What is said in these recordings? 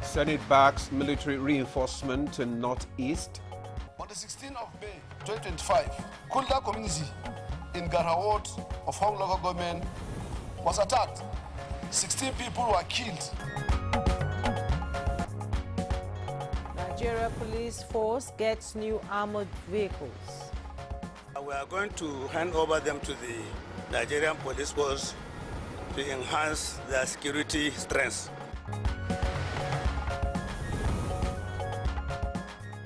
Senate backs military reinforcement in Northeast. On the 16th of May 2025, Kulda community in Garha ward of Hong local government was attacked. 16 people were killed. Nigeria police force gets new armored vehicles. We are going to hand over them to the Nigerian police force to enhance their security strength.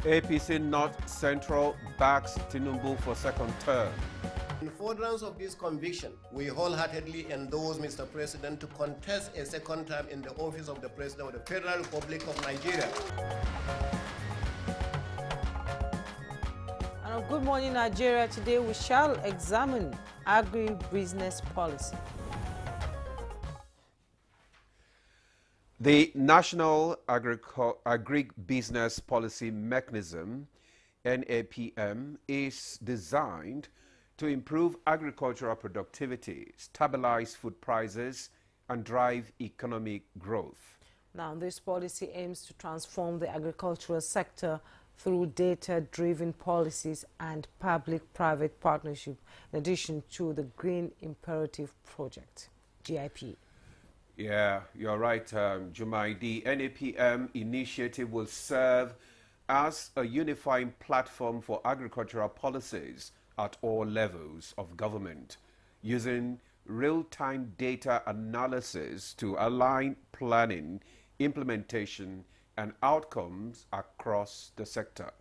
APC North Central backs Tinubu for second term. In furtherance of this conviction, we wholeheartedly endorse Mr. President to contest a second term in the office of the President of the Federal Republic of Nigeria. And on Good Morning Nigeria today, we shall examine agribusiness policy. The National Agribusiness Policy Mechanism, NAPM, is designed to improve agricultural productivity, stabilize food prices, and drive economic growth. Now, this policy aims to transform the agricultural sector through data-driven policies and public-private partnership, in addition to the Green Imperative Project, GIP. Yeah, you're right, Jumai. The NAPM initiative will serve as a unifying platform for agricultural policies at all levels of government, using real-time data analysis to align planning, implementation, and outcomes across the sector.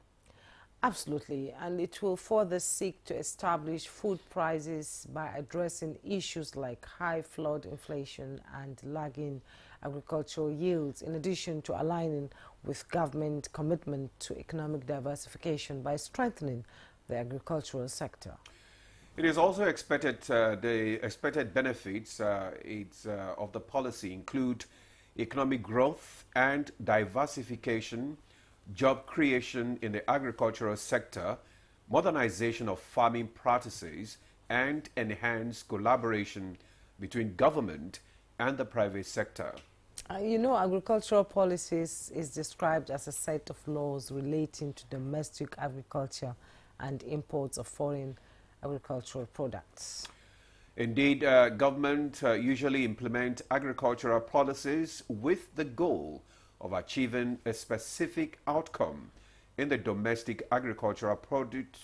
Absolutely, and it will further seek to establish food prices by addressing issues like high flood inflation and lagging agricultural yields, in addition to aligning with government commitment to economic diversification by strengthening the agricultural sector. It is also expected, the expected benefits of the policy include economic growth and diversification, job creation in the agricultural sector, modernization of farming practices, and enhanced collaboration between government and the private sector. You know, agricultural policies is described as a set of laws relating to domestic agriculture and imports of foreign agricultural products. Indeed, government usually implement agricultural policies with the goal of achieving a specific outcome in the domestic agricultural product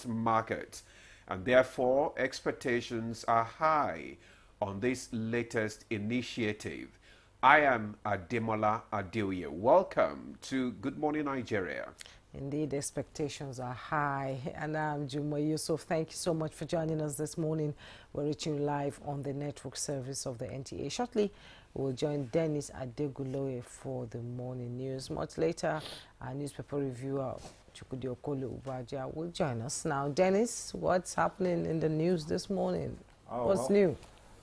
market, and therefore expectations are high on this latest initiative. I am Ademola Adeoye. Welcome to Good Morning Nigeria. Indeed, expectations are high. And I'm Juma Yusuf. Thank you so much for joining us this morning. We're reaching live on the network service of the NTA. Shortly, we'll join Dennis Adeguloye for the morning news. Much later, our newspaper reviewer, Chukudi Okolo Ubaja, will join us. Now, Dennis, what's happening in the news this morning? What's new?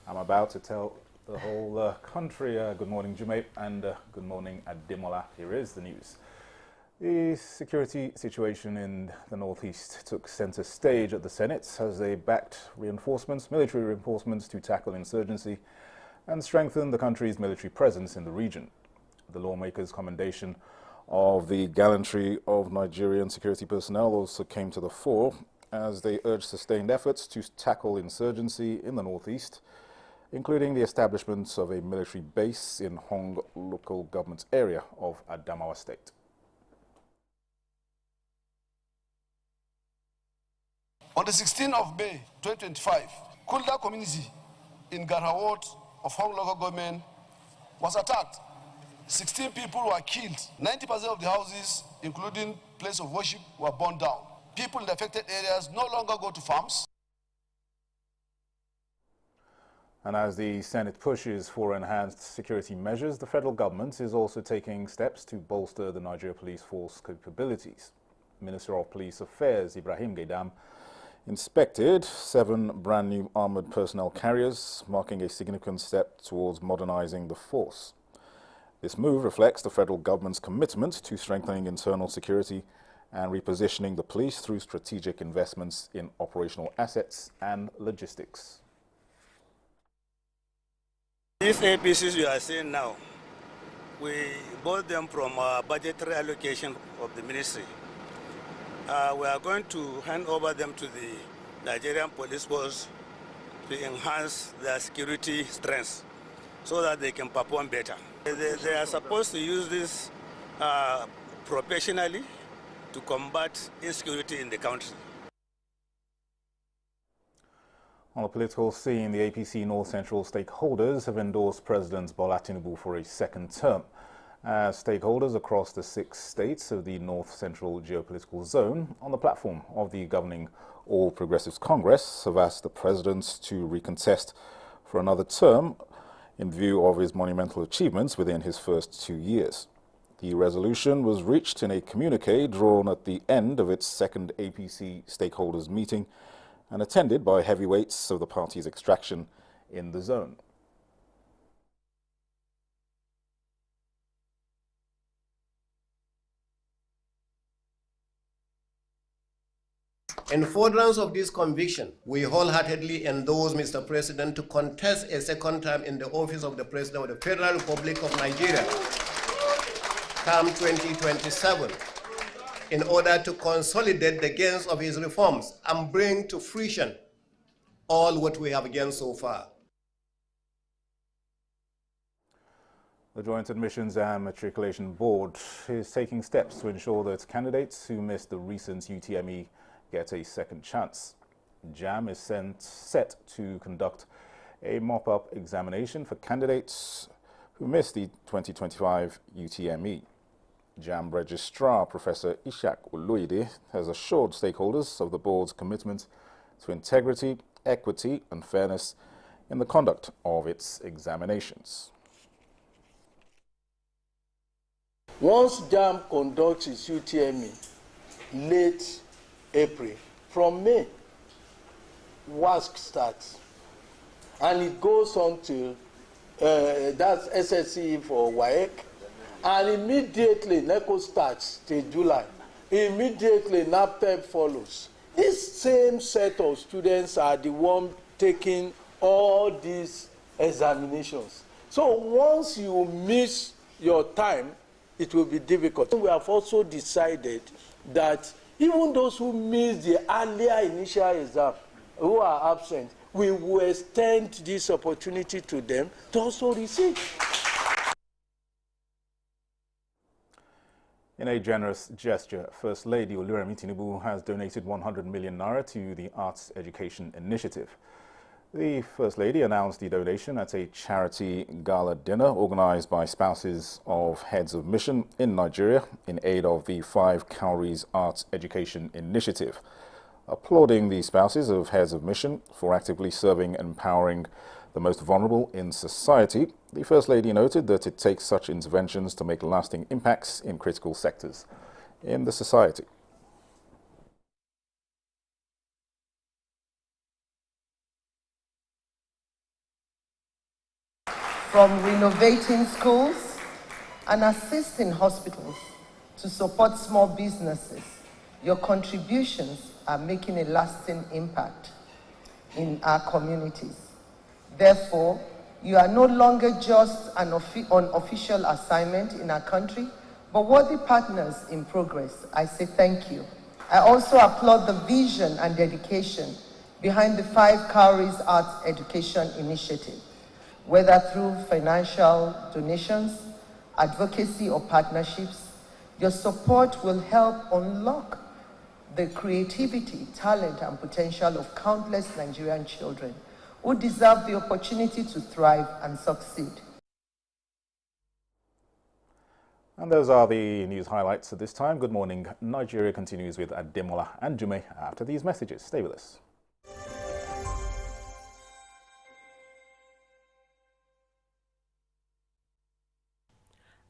I'm about to tell the whole country good morning, Jumae, and good morning, Ademola. Here is the news. The security situation in the Northeast took center stage at the Senate as they backed reinforcements, military reinforcements to tackle insurgency and strengthen the country's military presence in the region. The lawmakers' commendation of the gallantry of Nigerian security personnel also came to the fore as they urged sustained efforts to tackle insurgency in the Northeast, including the establishment of a military base in Hong local government area of Adamawa State. On the 16th of May 2025, Kulda community in Garha ward of Hong local government was attacked. 16 people were killed. 90% of the houses, including place of worship, were burned down. People in the affected areas no longer go to farms. And as the Senate pushes for enhanced security measures, the federal government is also taking steps to bolster the Nigeria Police Force capabilities. Minister of Police Affairs Ibrahim Gaidam inspected 7 brand new armored personnel carriers, marking a significant step towards modernizing the force. This move reflects the federal government's commitment to strengthening internal security and repositioning the police through strategic investments in operational assets and logistics. These APCs you are seeing now We bought them from budgetary allocation of the ministry. We are going to hand over them to the Nigerian police force to enhance their security strength so that they can perform better. They are supposed to use this professionally to combat insecurity in the country. On the political scene, the APC North Central stakeholders have endorsed President Bola Tinubu for a second term. As stakeholders across the 6 states of the North Central geopolitical zone, on the platform of the governing All Progressives Congress, have asked the president to recontest for another term in view of his monumental achievements within his first 2 years. The resolution was reached in a communique drawn at the end of its second APC stakeholders meeting and attended by heavyweights of the party's extraction in the zone. In furtherance of this conviction, we wholeheartedly endorse Mr. President to contest a second term in the office of the President of the Federal Republic of Nigeria, term 2027, in order to consolidate the gains of his reforms and bring to fruition all what we have gained so far. The Joint Admissions and Matriculation Board is taking steps to ensure that candidates who missed the recent UTME get a second chance. JAM is set to conduct a mop-up examination for candidates who missed the 2025 UTME. JAM Registrar Professor Ishak Oloide has assured stakeholders of the board's commitment to integrity, equity and fairness in the conduct of its examinations. Once JAM conducts its UTME late April, from May, WASC starts, and it goes on till that's SSE for WAEC, and immediately NECO starts till July. Immediately NAPTEP follows. This same set of students are the one taking all these examinations. So once you miss your time, it will be difficult. We have also decided that even those who missed the earlier initial exam, who are absent, we will extend this opportunity to them to also receive. In a generous gesture, First Lady Oluremi Tinubu has donated 100 million naira to the Arts Education Initiative. The First Lady announced the donation at a charity gala dinner organized by spouses of heads of mission in Nigeria in aid of the 5 Cowries Arts Education Initiative. Applauding the spouses of heads of mission for actively serving and empowering the most vulnerable in society, the First Lady noted that it takes such interventions to make lasting impacts in critical sectors in the society. From renovating schools and assisting hospitals to support small businesses, your contributions are making a lasting impact in our communities. Therefore, you are no longer just an unofficial assignment in our country, but worthy partners in progress. I say thank you. I also applaud the vision and dedication behind the 5 Cowries Arts Education Initiative. Whether through financial donations, advocacy or partnerships, your support will help unlock the creativity, talent and potential of countless Nigerian children who deserve the opportunity to thrive and succeed. And those are the news highlights at this time. Good morning. Nigeria continues with Ademola and Jume after these messages. Stay with us.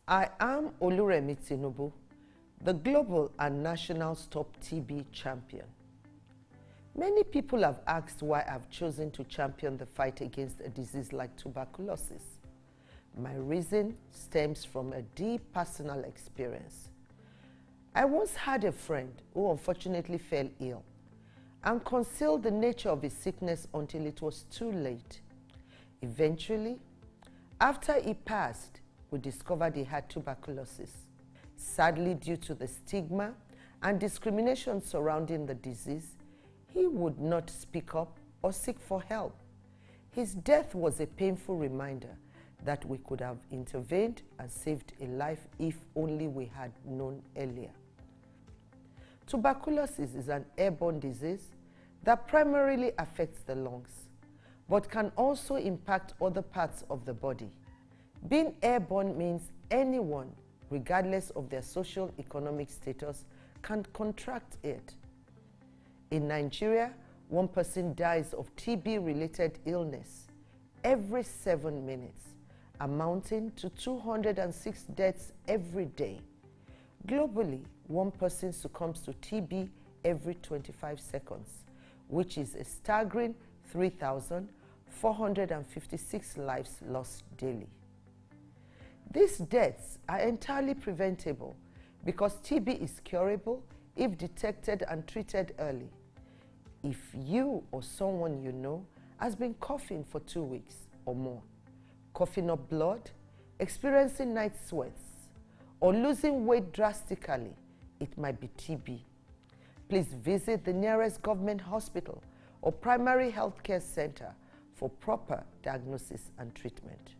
I am Oluremi Tinubu, the global and national Stop TB champion. Many people have asked why I've chosen to champion the fight against a disease like tuberculosis. My reason stems from a deep personal experience. I once had a friend who unfortunately fell ill and concealed the nature of his sickness until it was too late. Eventually, after he passed, we discovered he had tuberculosis. Sadly, due to the stigma and discrimination surrounding the disease, he would not speak up or seek for help. His death was a painful reminder that we could have intervened and saved a life if only we had known earlier. Tuberculosis is an airborne disease that primarily affects the lungs, but can also impact other parts of the body. Being airborne means anyone, regardless of their social economic status, can contract it. In Nigeria, one person dies of TB-related illness every 7 minutes, amounting to 206 deaths every day. Globally, one person succumbs to TB every 25 seconds, which is a staggering 3,456 lives lost daily. These deaths are entirely preventable because TB is curable if detected and treated early. If you or someone you know has been coughing for 2 weeks or more, coughing up blood, experiencing night sweats, or losing weight drastically, it might be TB. Please visit the nearest government hospital or primary healthcare center for proper diagnosis and treatment.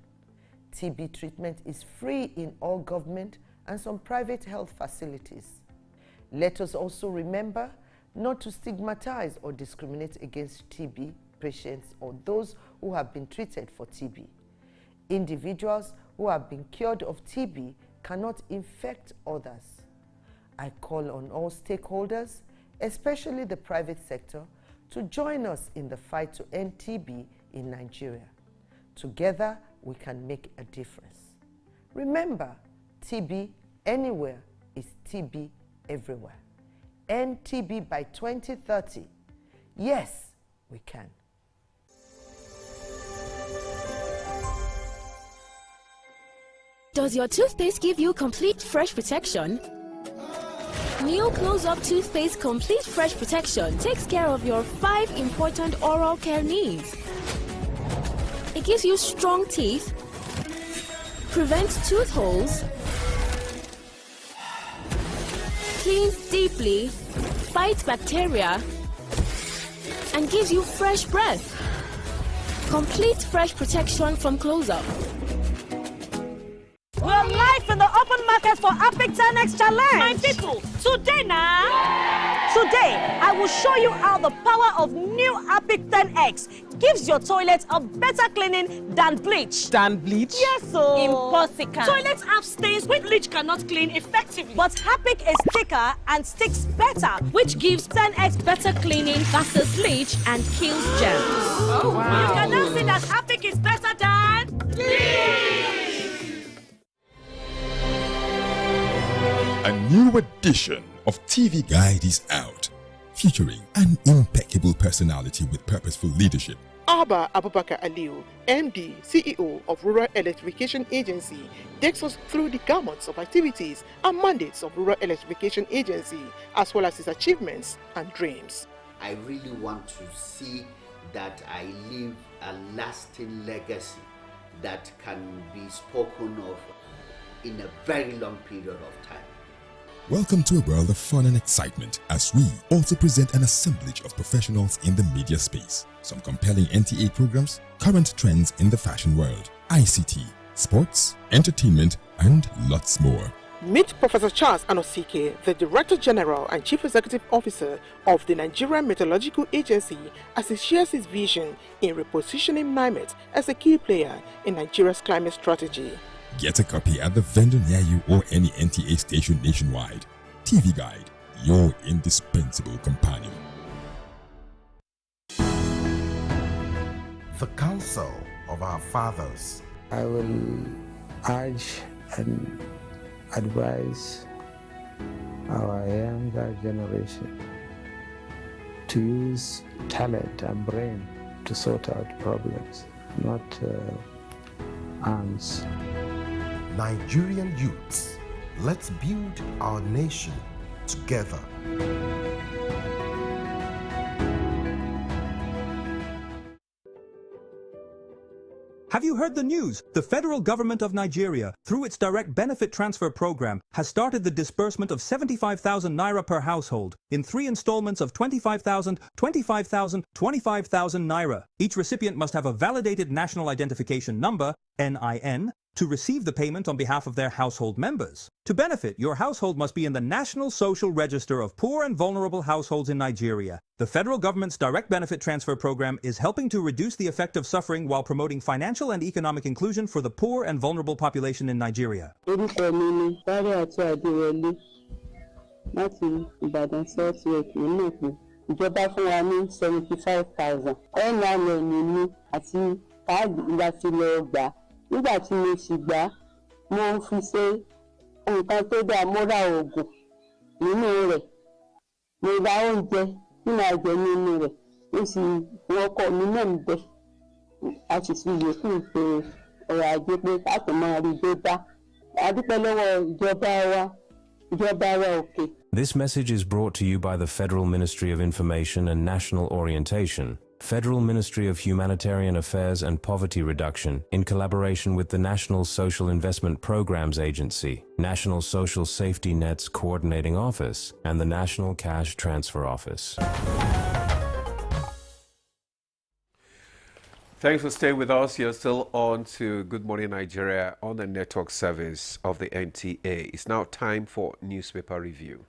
TB treatment is free in all government and some private health facilities. Let us also remember not to stigmatize or discriminate against TB patients or those who have been treated for TB. Individuals who have been cured of TB cannot infect others. I call on all stakeholders, especially the private sector, to join us in the fight to end TB in Nigeria. Together, we can make a difference. Remember, TB anywhere is TB everywhere. End TB by 2030. Yes, we can. Does your toothpaste give you complete fresh protection? New Close-Up Toothpaste Complete Fresh Protection takes care of your 5 important oral care needs. It gives you strong teeth, prevents tooth holes, cleans deeply, fights bacteria, and gives you fresh breath. Complete fresh protection from Close-Up. We're live in the open market for Epic 10X Challenge. My people, today now, I will show you how the power of new Epic 10X gives your toilet a better cleaning than bleach. Than bleach? Yes, so. Impossible. Toilets have stains which bleach cannot clean effectively. But Epic is thicker and sticks better, which gives 10X better cleaning versus bleach and kills germs. Oh, wow. You can now see that Epic is better than bleach. A new edition of TV Guide is out, featuring an impeccable personality with purposeful leadership. Abba Abubakar Aliu, MD, CEO of Rural Electrification Agency, takes us through the gamut of activities and mandates of Rural Electrification Agency, as well as its achievements and dreams. I really want to see that I leave a lasting legacy that can be spoken of in a very long period of time. Welcome to a world of fun and excitement as we also present an assemblage of professionals in the media space, some compelling NTA programs, current trends in the fashion world, ICT, sports, entertainment, and lots more. Meet Professor Charles Anosike, the Director General and Chief Executive Officer of the Nigerian Meteorological Agency, as he shares his vision in repositioning NIMET as a key player in Nigeria's climate strategy. Get a copy at the vendor near you or any NTA station nationwide. TV Guide, your indispensable companion. The counsel of our fathers. I will urge and advise our younger generation to use talent and brain to sort out problems, not arms. Nigerian youths, let's build our nation together. Have you heard the news? The federal government of Nigeria, through its direct benefit transfer program, has started the disbursement of 75,000 naira per household in 3 installments of 25,000, 25,000, 25,000 naira. Each recipient must have a validated national identification number, NIN, to receive the payment on behalf of their household members. To benefit, your household must be in the National Social Register of Poor and Vulnerable Households in Nigeria. The federal government's direct benefit transfer program is helping to reduce the effect of suffering while promoting financial and economic inclusion for the poor and vulnerable population in Nigeria. Ìjọba fún wa ní 75,000. NIN àti káàdì láti lọ gbà. Nígbà tí mo sì gbà, mo fi ṣe nǹkan tó dáa, mo ra oògùn nínú rẹ̀. Mo ra oúnjẹ tí màá jẹ nínú rẹ̀. Mo sì wọkọ̀ mi náà ń bẹ. A sì fi yòókù ṣe ọrọ̀ ajé pé ká tó máa rí gbé bá. A dúpẹ́ lọ́wọ́ ìjọba wa òkè. This message is brought to you by the Federal Ministry of Information and National Orientation, Federal Ministry of Humanitarian Affairs and Poverty Reduction, in collaboration with the National Social Investment Programs Agency, National Social Safety Nets Coordinating Office, and the National Cash Transfer Office. Thanks for staying with us. You're still on to Good Morning Nigeria on the network service of the NTA. It's now time for newspaper review.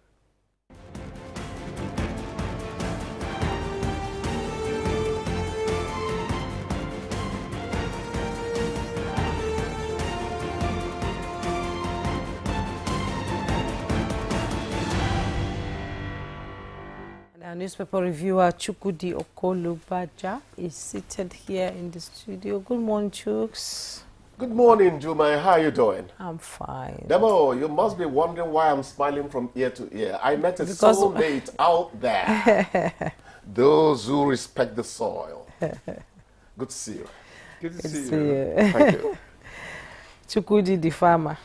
Our newspaper reviewer Chukudi Okolubaja is seated here in the studio. Good morning, Chuks. Good morning, Juma. How are you doing? I'm fine. Demo, you must be wondering why I'm smiling from ear to ear. I met a soulmate out there. Those who respect the soil. Good to see you. Good to see you. Thank you. Chukudi the farmer.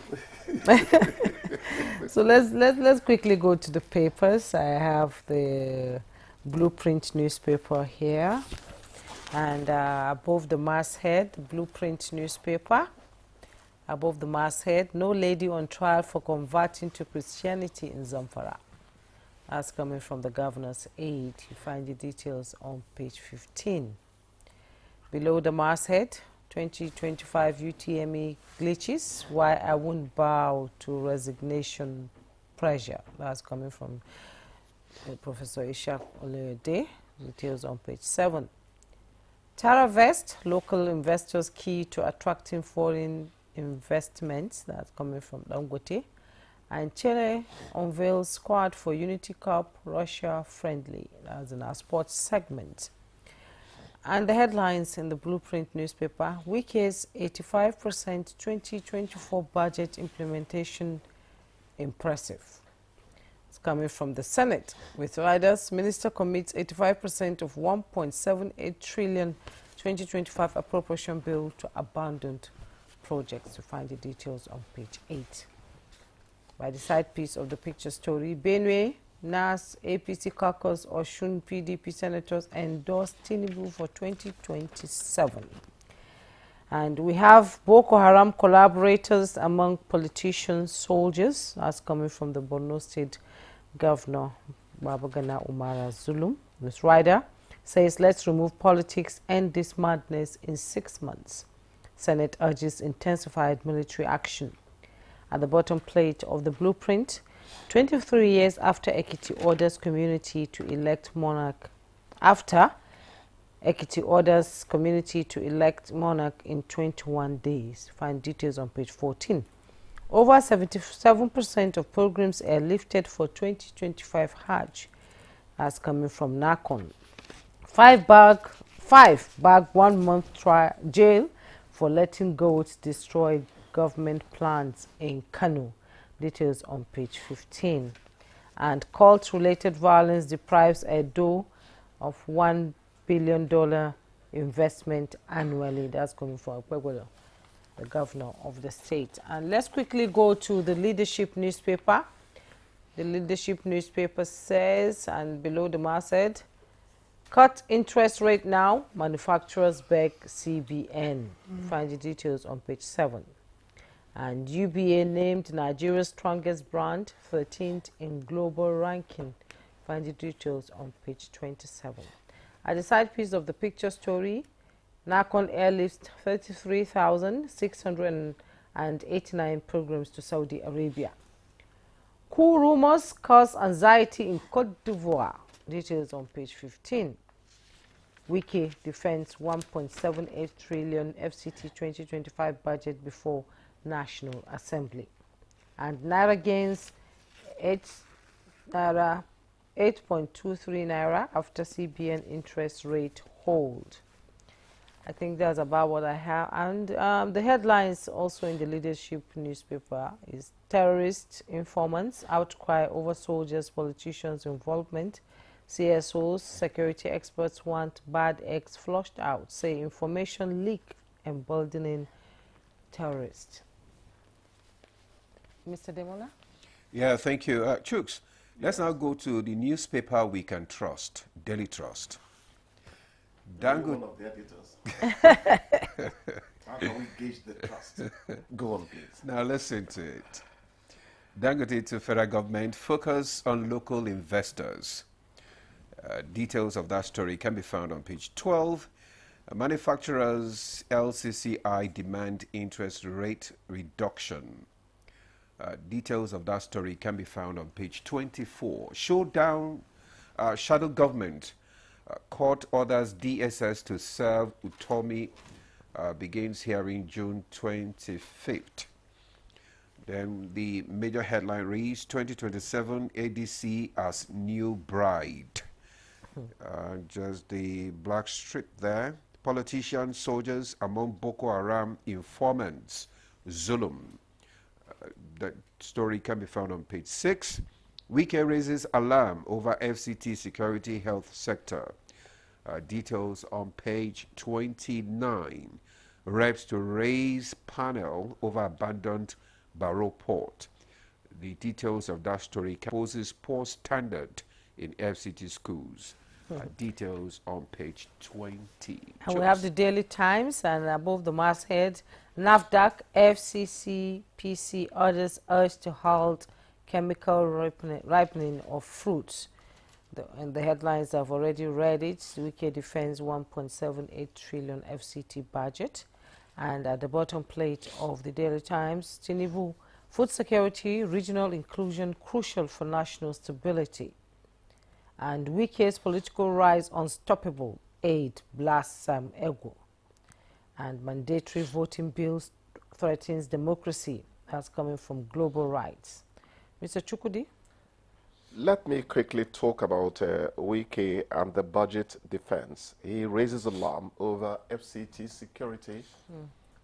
So let's quickly go to the papers. I have the Blueprint newspaper here, and above the masthead, Blueprint newspaper. Above the masthead, no lady on trial for converting to Christianity in Zamfara. That's coming from the governor's aide. You find the details on page 15. Below the masthead, 2025 UTME glitches, why I won't bow to resignation pressure. That's coming from Professor Ishaq Oluyede. Details on page 7. TerraVest, local investors key to attracting foreign investments. That's coming from Dangote. And Chile unveils squad for Unity Cup Russia friendly. That's in our sports segment. And the headlines in the Blueprint newspaper: Wike's 85% 2024 budget implementation impressive. It's coming from the Senate. With riders, Minister commits 85% of 1.78 trillion 2025 appropriation bill to abandoned projects. You find the details on page 8. By the side piece of the picture story, Benue, NAS, APC caucus, Oshun PDP senators endorse Tinubu for 2027. And we have Boko Haram collaborators among politicians, soldiers. That's coming from the Borno State Governor, Babagana Umara Zulum. This rider says, let's remove politics, end this madness in 6 months. Senate urges intensified military action. At the bottom plate of the Blueprint, 23 years after Ekiti orders community to elect monarch. After Ekiti orders community to elect monarch in 21 days. Find details on page 14. Over 77% of pilgrims are lifted for 2025 Hajj. That's coming from Nakon. 5 bag 1 month jail for letting goats destroy government plans in Kano. Details on page 15. And cult-related violence deprives Edo of $1 billion investment annually. That's coming from Okpebolo, the governor of the state. And let's quickly go to the Leadership newspaper. The Leadership newspaper says, and below the masthead, Cut interest rate now, manufacturers beg CBN. Find the details on page 7. And UBA named Nigeria's strongest brand, 13th in global ranking. Find the details on page 27. At the side piece of the picture story, Nakon airlifts 33,689 pilgrims to Saudi Arabia. Coup rumors cause anxiety in Cote d'Ivoire. Details on page 15. Wiki defends 1.78 trillion FCT 2025 budget before National Assembly. And Naira gains 8.23 Naira after CBN interest rate hold. I think that's about what I have. And the headlines also in the leadership newspaper is terrorist informants, outcry over soldiers, politicians' involvement. CSOs, security experts want bad eggs flushed out, say information leak emboldening terrorists. Mr. Demola? Yeah, thank you. Chooks, let's now go to the newspaper we can trust, Daily Trust. One of the editors. How can we gauge the trust? Go on, please. Now listen to it. Dangote to federal government focus on local investors. Details of that story can be found on page 12. Manufacturers LCCI demand interest rate reduction. Details of that story can be found on page 24. Showdown, shadow government. Court orders DSS to serve Utomi, begins hearing June 25th. Then the major headline reads 2027 ADC as new bride. Just the black strip there. Politicians, soldiers among Boko Haram informants. Zulum. That story can be found on page 6. Wike raises alarm over FCT security health sector. Details on page 29. Reps to raise panel over abandoned Barrow port. The details of that story poses poor standard in FCT schools. Details on page 20. And we have the Daily Times, and above the masthead, NAFDAC, FCC, PC, others urge to halt chemical ripening of fruits. And the headlines I've already read it. Wike defends 1.78 trillion FCT budget. And at the bottom plate of the Daily Times, Tinubu, food security, regional inclusion crucial for national stability. And Wike's political rise unstoppable, aid blasts Sam Ego. And mandatory voting bills threatens democracy. That's coming from Global Rights. Mr. Chukudi? Let me quickly talk about Wike and the budget defense. He raises alarm over FCT security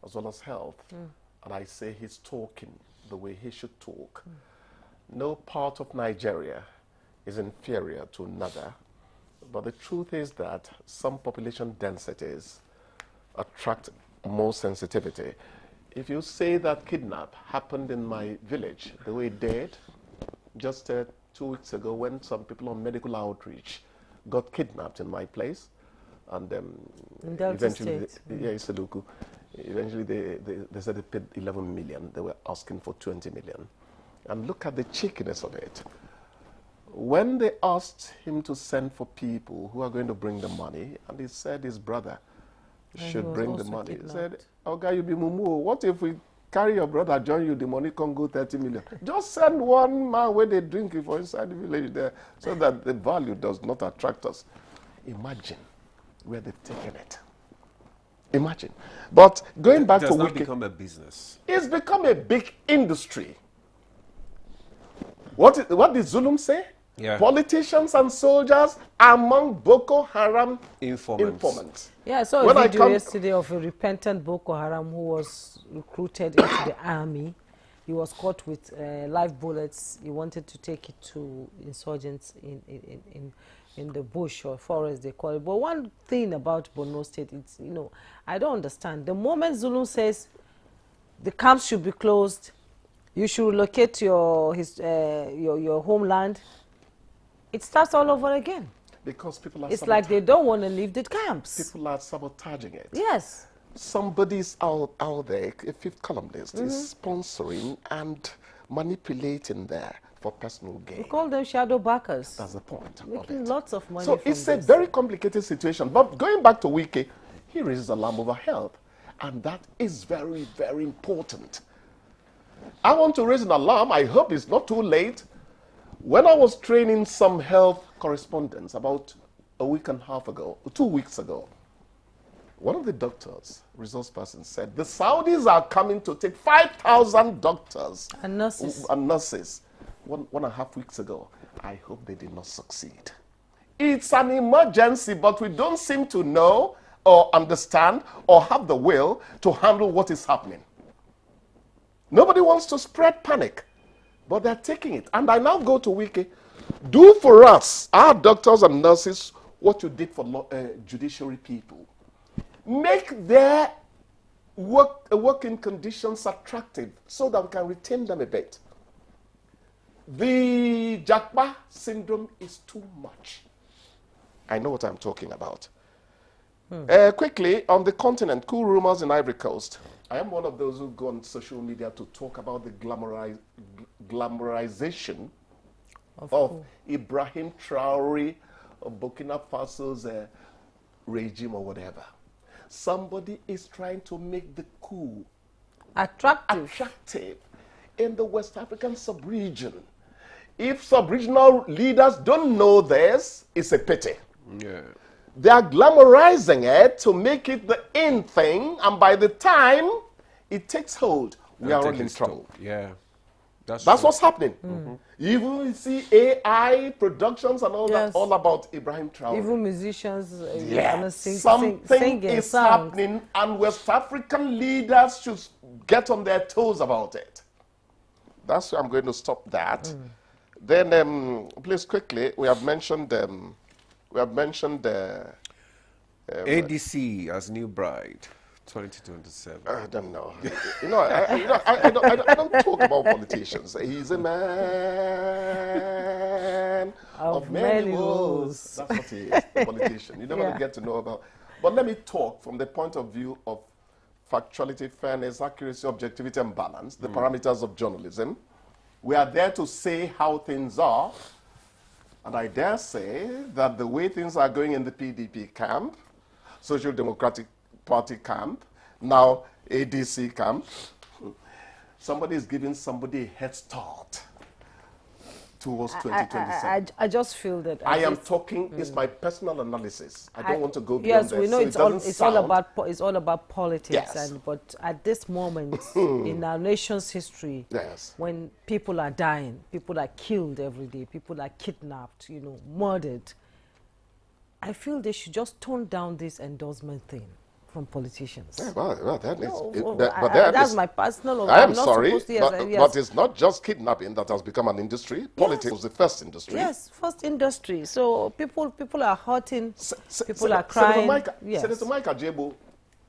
as well as health. And I say he's talking the way he should talk. No part of Nigeria is inferior to another. But the truth is that some population densities attract more sensitivity. If you say that kidnap happened in my village, the way it did, just 2 weeks ago when some people on medical outreach got kidnapped in my place, and eventually, eventually they said they paid 11 million. They were asking for 20 million. And look at the cheekiness of it. When they asked him to send for people who are going to bring the money, and he said his brother should bring the money. Kidnapped. He said, okay, you be mumu. What if we carry your brother, join you, the money can go 30 million. Just send one man where they drink it for inside the village there so that the value does not attract us. Imagine where they've taken it. Imagine. But going back to Wike. It does not become a business. It's become a big industry. What did Zulum say? Yeah. Politicians and soldiers among Boko Haram informants. Yeah, I saw a video yesterday of a repentant Boko Haram who was recruited into the army. He was caught with live bullets. He wanted to take it to insurgents in the bush or forest, they call it. But one thing about Borno State, it's, I don't understand. The moment Zulu says the camps should be closed, you should relocate your homeland, it starts all over again. Because people are It's like they don't want to leave the camps. People are sabotaging it. Yes. Somebody's out there, a fifth columnist, is sponsoring and manipulating there for personal gain. We call them shadow backers. That's the point. Making lots of money So from it's this. a very complicated situation. But going back to Wike, he raises alarm over health. And that is very, very important. I want to raise an alarm. I hope it's not too late. When I was training some health correspondents about a week and a half ago, 2 weeks ago, one of the doctors, resource person, said the Saudis are coming to take 5,000 doctors and nurses. One and a half weeks ago. I hope they did not succeed. It's an emergency, but we don't seem to know or understand or have the will to handle what is happening. Nobody wants to spread panic, but they're taking it. And I now go to Wike. Do for us, our doctors and nurses, what you did for judiciary people. Make their working conditions attractive so that we can retain them a bit. The Jakba syndrome is too much. I know what I'm talking about. Quickly, on the continent, cool rumors in Ivory Coast. I am one of those who go on social media to talk about the glamorization of Ibrahim Traore of Burkina Faso's regime or whatever. Somebody is trying to make the coup attractive in the West African sub-region. If sub-regional leaders don't know this, it's a pity. Yeah. They are glamorizing it to make it the in thing, and by the time it takes hold, we are all in trouble. Yeah. That's what's happening. Even you see AI productions and all that, all about Ibrahim Traore. Even musicians Something singing is songs. happening, and West African leaders should get on their toes about it. That's why I'm going to stop that. Then, please quickly, we have mentioned ADC as new bride. 2027. I don't know. I don't talk about politicians. He's a man of many roles. That's what he is, a politician. You never get to know about. But let me talk from the point of view of factuality, fairness, accuracy, objectivity, and balance, the parameters of journalism. We are there to say how things are. And I dare say that the way things are going in the PDP camp, Social Democratic Party camp, now ADC camp, somebody is giving somebody a head start towards 2027. I just feel that I am talking, it's my personal analysis. I don't want to go beyond that. Yes, we know so it's all about politics, but at this moment in our nation's history, when people are dying, people are killed every day, people are kidnapped, murdered, I feel they should just tone down this endorsement thing from politicians. Yeah, well, that's my personal opinion. I am sorry, but it's not just kidnapping that has become an industry. Politics was the first industry. Yes, first industry. So people are hurting, people are crying. Senator Mike Ajebo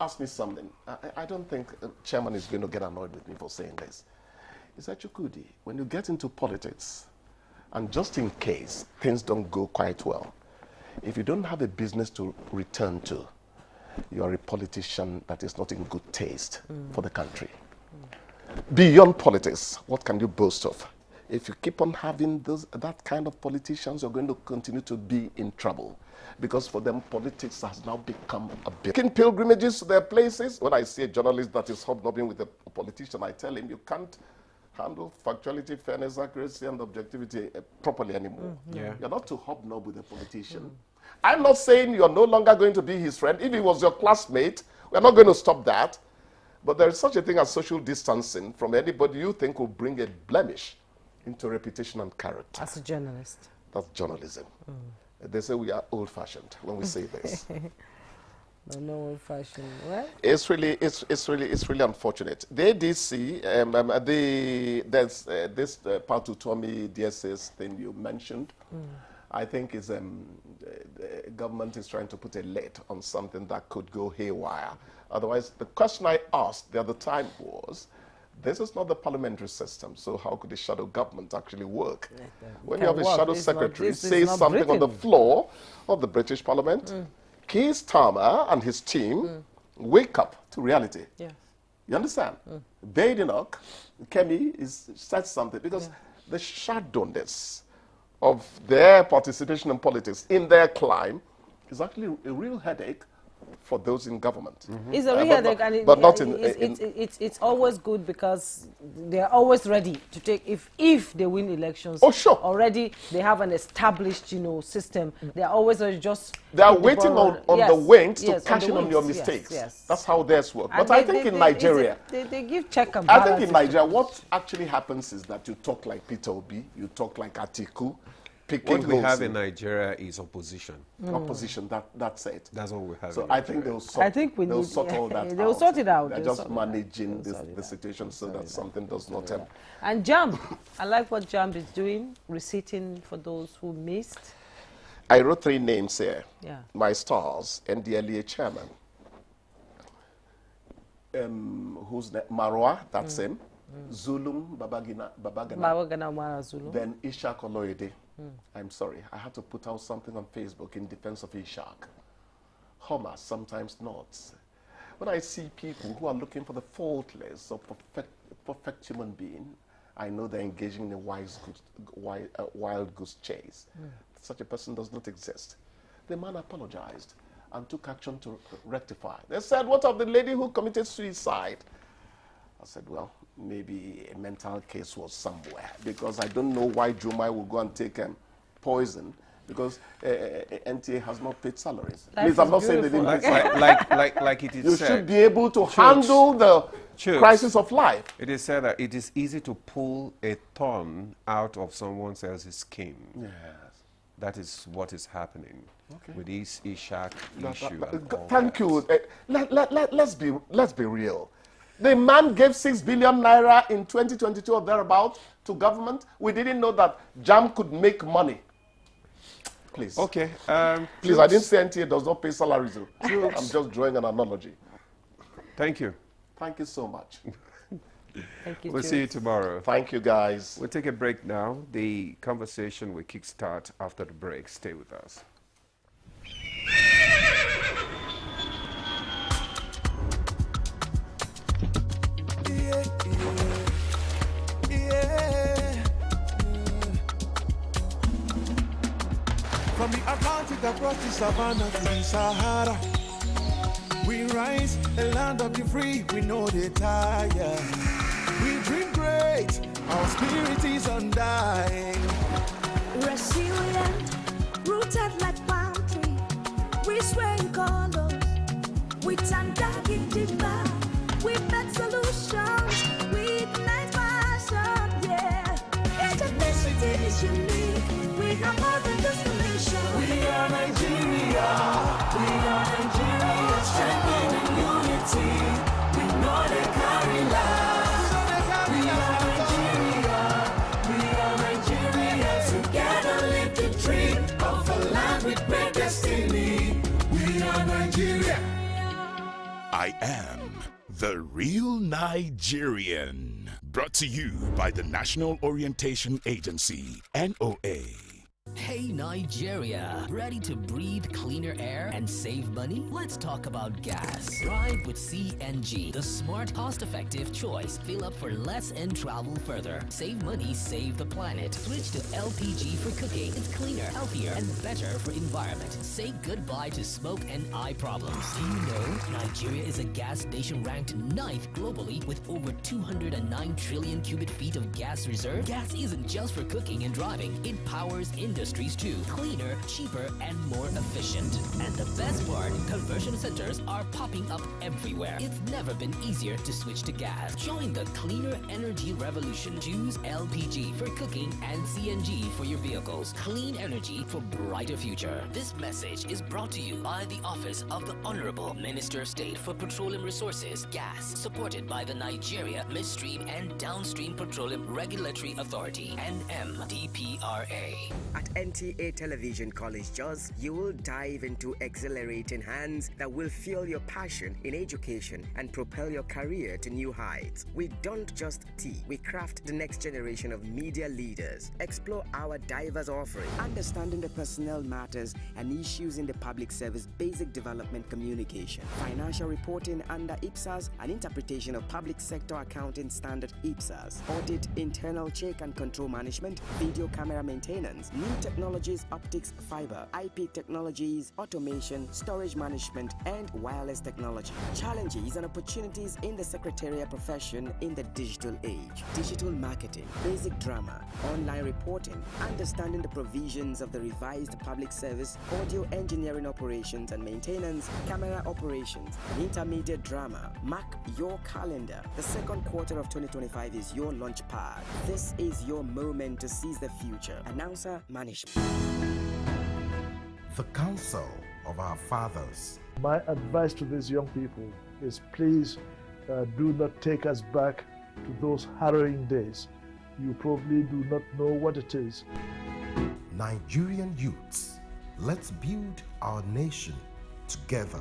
asked me something. I don't think the chairman is going to get annoyed with me for saying this. He said, Chukudi, when you get into politics, and just in case things don't go quite well, if you don't have a business to return to, you are a politician that is not in good taste for the country. Beyond politics, what can you boast of? If you keep on having that kind of politicians, you're going to continue to be in trouble. Because for them, politics has now become a bit. Making pilgrimages to their places. When I see a journalist that is hobnobbing with a politician, I tell him, you can't handle factuality, fairness, accuracy, and objectivity properly anymore. You're not to hobnob with a politician. I'm not saying you're no longer going to be his friend. If he was your classmate, we're not going to stop that. But there is such a thing as social distancing from anybody you think will bring a blemish into reputation and character. As a journalist. That's journalism. They say we are old-fashioned when we say this. No old-fashioned, right? It's really unfortunate. The ADC, there's this Patutomi DSS thing you mentioned. I think is the government is trying to put a lid on something that could go haywire. Otherwise, the question I asked the other time was This is not the parliamentary system, so how could a shadow government actually work? When you have a shadow secretary say something on the floor of the British Parliament, Keir Starmer and his team wake up to reality. Yes. You understand? Badenoch, Kemi said something because the shadowness of their participation in politics in their climb is actually a real headache for those in government. It's a real headache, and it's always good because they're always ready to take, if they win elections. Oh, sure. Already they have an established, system. They're always just... They are waiting on the wings to cash in on your mistakes. Yes. That's how theirs work. And but I think in Nigeria... They give check and balance. I think in Nigeria, what actually happens is that you talk like Peter Obi, you talk like Atiku. What we have in Nigeria is opposition. Opposition, that's it. That's what we have. So I think they'll sort, they'll sort all that out. They'll sort it out. They're just managing the situation so that something does not happen. And JAMB, I like what JAMB is doing, receipting for those who missed. I wrote 3 names here. Yeah. My stars, NDLEA chairman. Who's that? Marwa, that's him. Zulum Babagana. Zulu. Then Ishak Oloyede. I'm sorry, I had to put out something on Facebook in defense of Ishak. Hamas, sometimes not. When I see people who are looking for the faultless or perfect human being, I know they're engaging in a wild goose chase. Such a person does not exist. The man apologized and took action to rectify. They said, what of the lady who committed suicide? I said, well, maybe a mental case was somewhere, because I don't know why Jumai will go and take poison, because NTA has not paid salaries. Please, I'm not saying they didn't pay salaries. Like it is you said. You should be able to handle the crisis of life. It is said that it is easy to pull a thorn out of someone else's skin. Yes. That is what is happening with this Ishak issue. Thank you. Let's be real. The man gave 6 billion naira in 2022 or thereabout to government. We didn't know that JAMB could make money. Please. Okay. Please, I didn't say NTA does not pay salaries. I'm just drawing an analogy. Thank you. Thank you so much. Thank you. We'll see you tomorrow. Thank you, guys. We'll take a break now. The conversation will kickstart after the break. Stay with us. From the Atlantic across the savannah to the Sahara, we rise, the land of the free, we know they tire. We dream great, our spirit is undying. Resilient, rooted like palm tree, we sway in colors, with undying demand. We make solutions, we ignite passion, yeah. Ethnicity is unique, we are more than just a nation. We are Nigeria, strengthening unity, we know they carry lives. We are Nigeria, together live the dream of a land with great destiny. We are Nigeria. I am the real Nigerian. Brought to you by the National Orientation Agency, NOA. Hey Nigeria, ready to breathe cleaner air and save money? Let's talk about gas. Drive with CNG, the smart, cost-effective choice. Fill up for less and travel further. Save money, save the planet. Switch to LPG for cooking. It's cleaner, healthier, and better for environment. Say goodbye to smoke and eye problems. Do you know Nigeria is a gas nation ranked 9th globally with over 209 trillion cubic feet of gas reserve? Gas isn't just for cooking and driving. It powers industries too. Cleaner, cheaper, and more efficient. And the best part, conversion centers are popping up everywhere. It's never been easier to switch to gas. Join the cleaner energy revolution. Choose LPG for cooking and CNG for your vehicles. Clean energy for brighter future. This message is brought to you by the Office of the Honorable Minister of State for Petroleum Resources, Gas, supported by the Nigeria Midstream and Downstream Petroleum Regulatory Authority, NMDPRA. At NTA, NTA Television College Jos, you will dive into exhilarating hands that will fuel your passion in education and propel your career to new heights. We don't just teach, we craft the next generation of media leaders. Explore our diverse offering, understanding the personnel matters and issues in the public service, basic development communication, financial reporting under IPSAS, and interpretation of public sector accounting standard IPSAS, audit, internal check and control management, video camera maintenance, new technologies, optics, fiber, IP technologies, automation, storage management, and wireless technology. Challenges and opportunities in the secretarial profession in the digital age. Digital marketing, basic drama, online reporting, understanding the provisions of the revised public service, audio engineering operations and maintenance, camera operations, and intermediate drama. Mark your calendar. The second quarter of 2025 is your launch pad. This is your moment to seize the future. Announcer Management. The counsel of our fathers. My advice to these young people is please do not take us back to those harrowing days. You probably do not know what it is. Nigerian youths, let's build our nation together.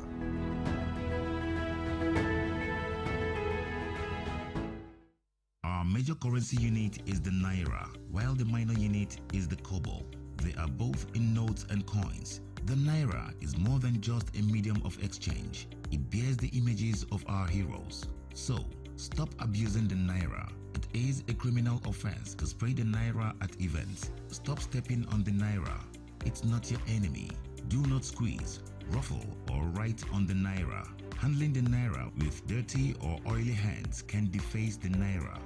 Our major currency unit is the Naira, while the minor unit is the Kobo. They are both in notes and coins. The Naira is more than just a medium of exchange. It bears the images of our heroes. So, stop abusing the Naira. It is a criminal offense to spray the Naira at events. Stop stepping on the Naira. It's not your enemy. Do not squeeze, ruffle, or write on the Naira. Handling the Naira with dirty or oily hands can deface the Naira.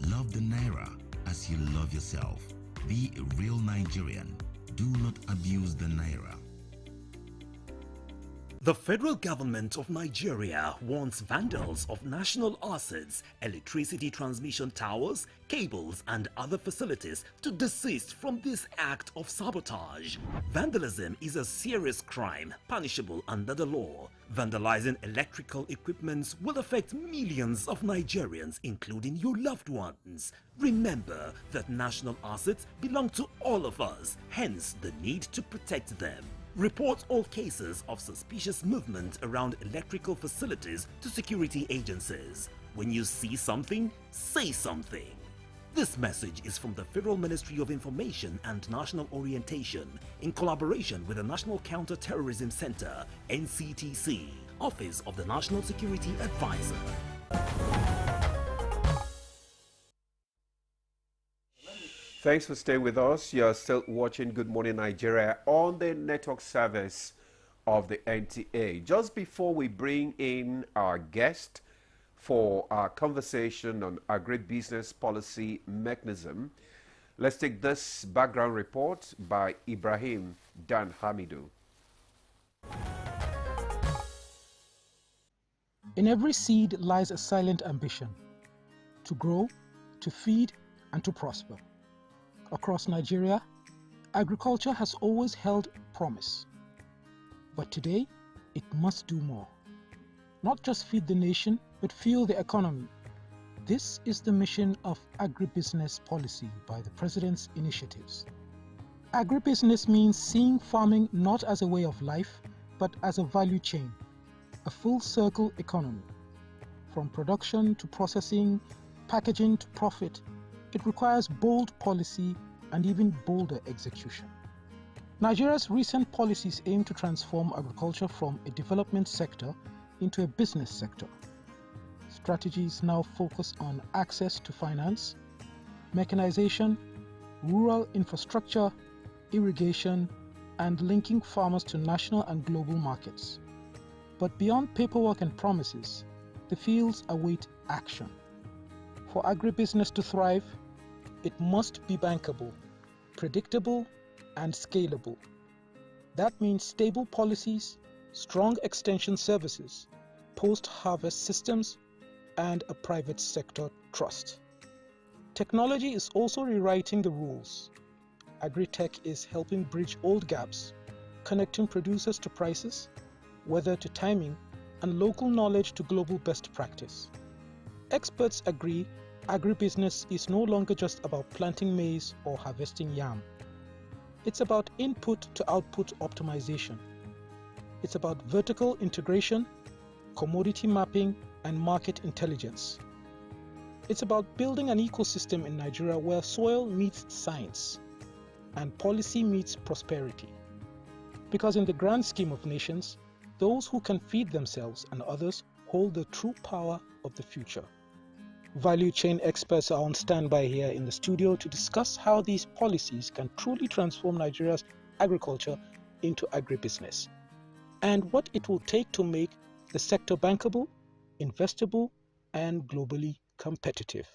Love the Naira as you love yourself. Be a real Nigerian. Do not abuse the Naira. The federal government of Nigeria warns vandals of national assets, electricity transmission towers, cables, and other facilities to desist from this act of sabotage. Vandalism is a serious crime punishable under the law. Vandalizing electrical equipment will affect millions of Nigerians, including your loved ones. Remember that national assets belong to all of us, hence the need to protect them. Report all cases of suspicious movement around electrical facilities to security agencies. When you see something, say something. This message is from the Federal Ministry of Information and National Orientation in collaboration with the National Counter-Terrorism Center, NCTC, Office of the National Security Advisor. Thanks for staying with us. You're still watching Good Morning Nigeria on the network service of the NTA. Just before we bring in our guest for our conversation on agribusiness policy mechanism, let's take this background report by Ibrahim Dan Hamidu. In every seed lies a silent ambition to grow, to feed, and to prosper. Across Nigeria, agriculture has always held promise. But today, it must do more. Not just feed the nation, but fuel the economy. This is the mission of agribusiness policy by the President's initiatives. Agribusiness means seeing farming not as a way of life, but as a value chain, a full-circle economy. From production to processing, packaging to profit, it requires bold policy and even bolder execution. Nigeria's recent policies aim to transform agriculture from a development sector into a business sector. Strategies now focus on access to finance, mechanization, rural infrastructure, irrigation, and linking farmers to national and global markets. But beyond paperwork and promises, the fields await action. For agribusiness to thrive, it must be bankable, predictable, and scalable. That means stable policies, strong extension services, post-harvest systems, and a private sector trust. Technology is also rewriting the rules. Agri-tech is helping bridge old gaps, connecting producers to prices, weather to timing, and local knowledge to global best practice. Experts agree agribusiness is no longer just about planting maize or harvesting yam. It's about input to output optimization. It's about vertical integration, commodity mapping, and market intelligence. It's about building an ecosystem in Nigeria where soil meets science and policy meets prosperity. Because in the grand scheme of nations, those who can feed themselves and others hold the true power of the future. Value chain experts are on standby here in the studio to discuss how these policies can truly transform Nigeria's agriculture into agribusiness, and what it will take to make the sector bankable, investable, and globally competitive.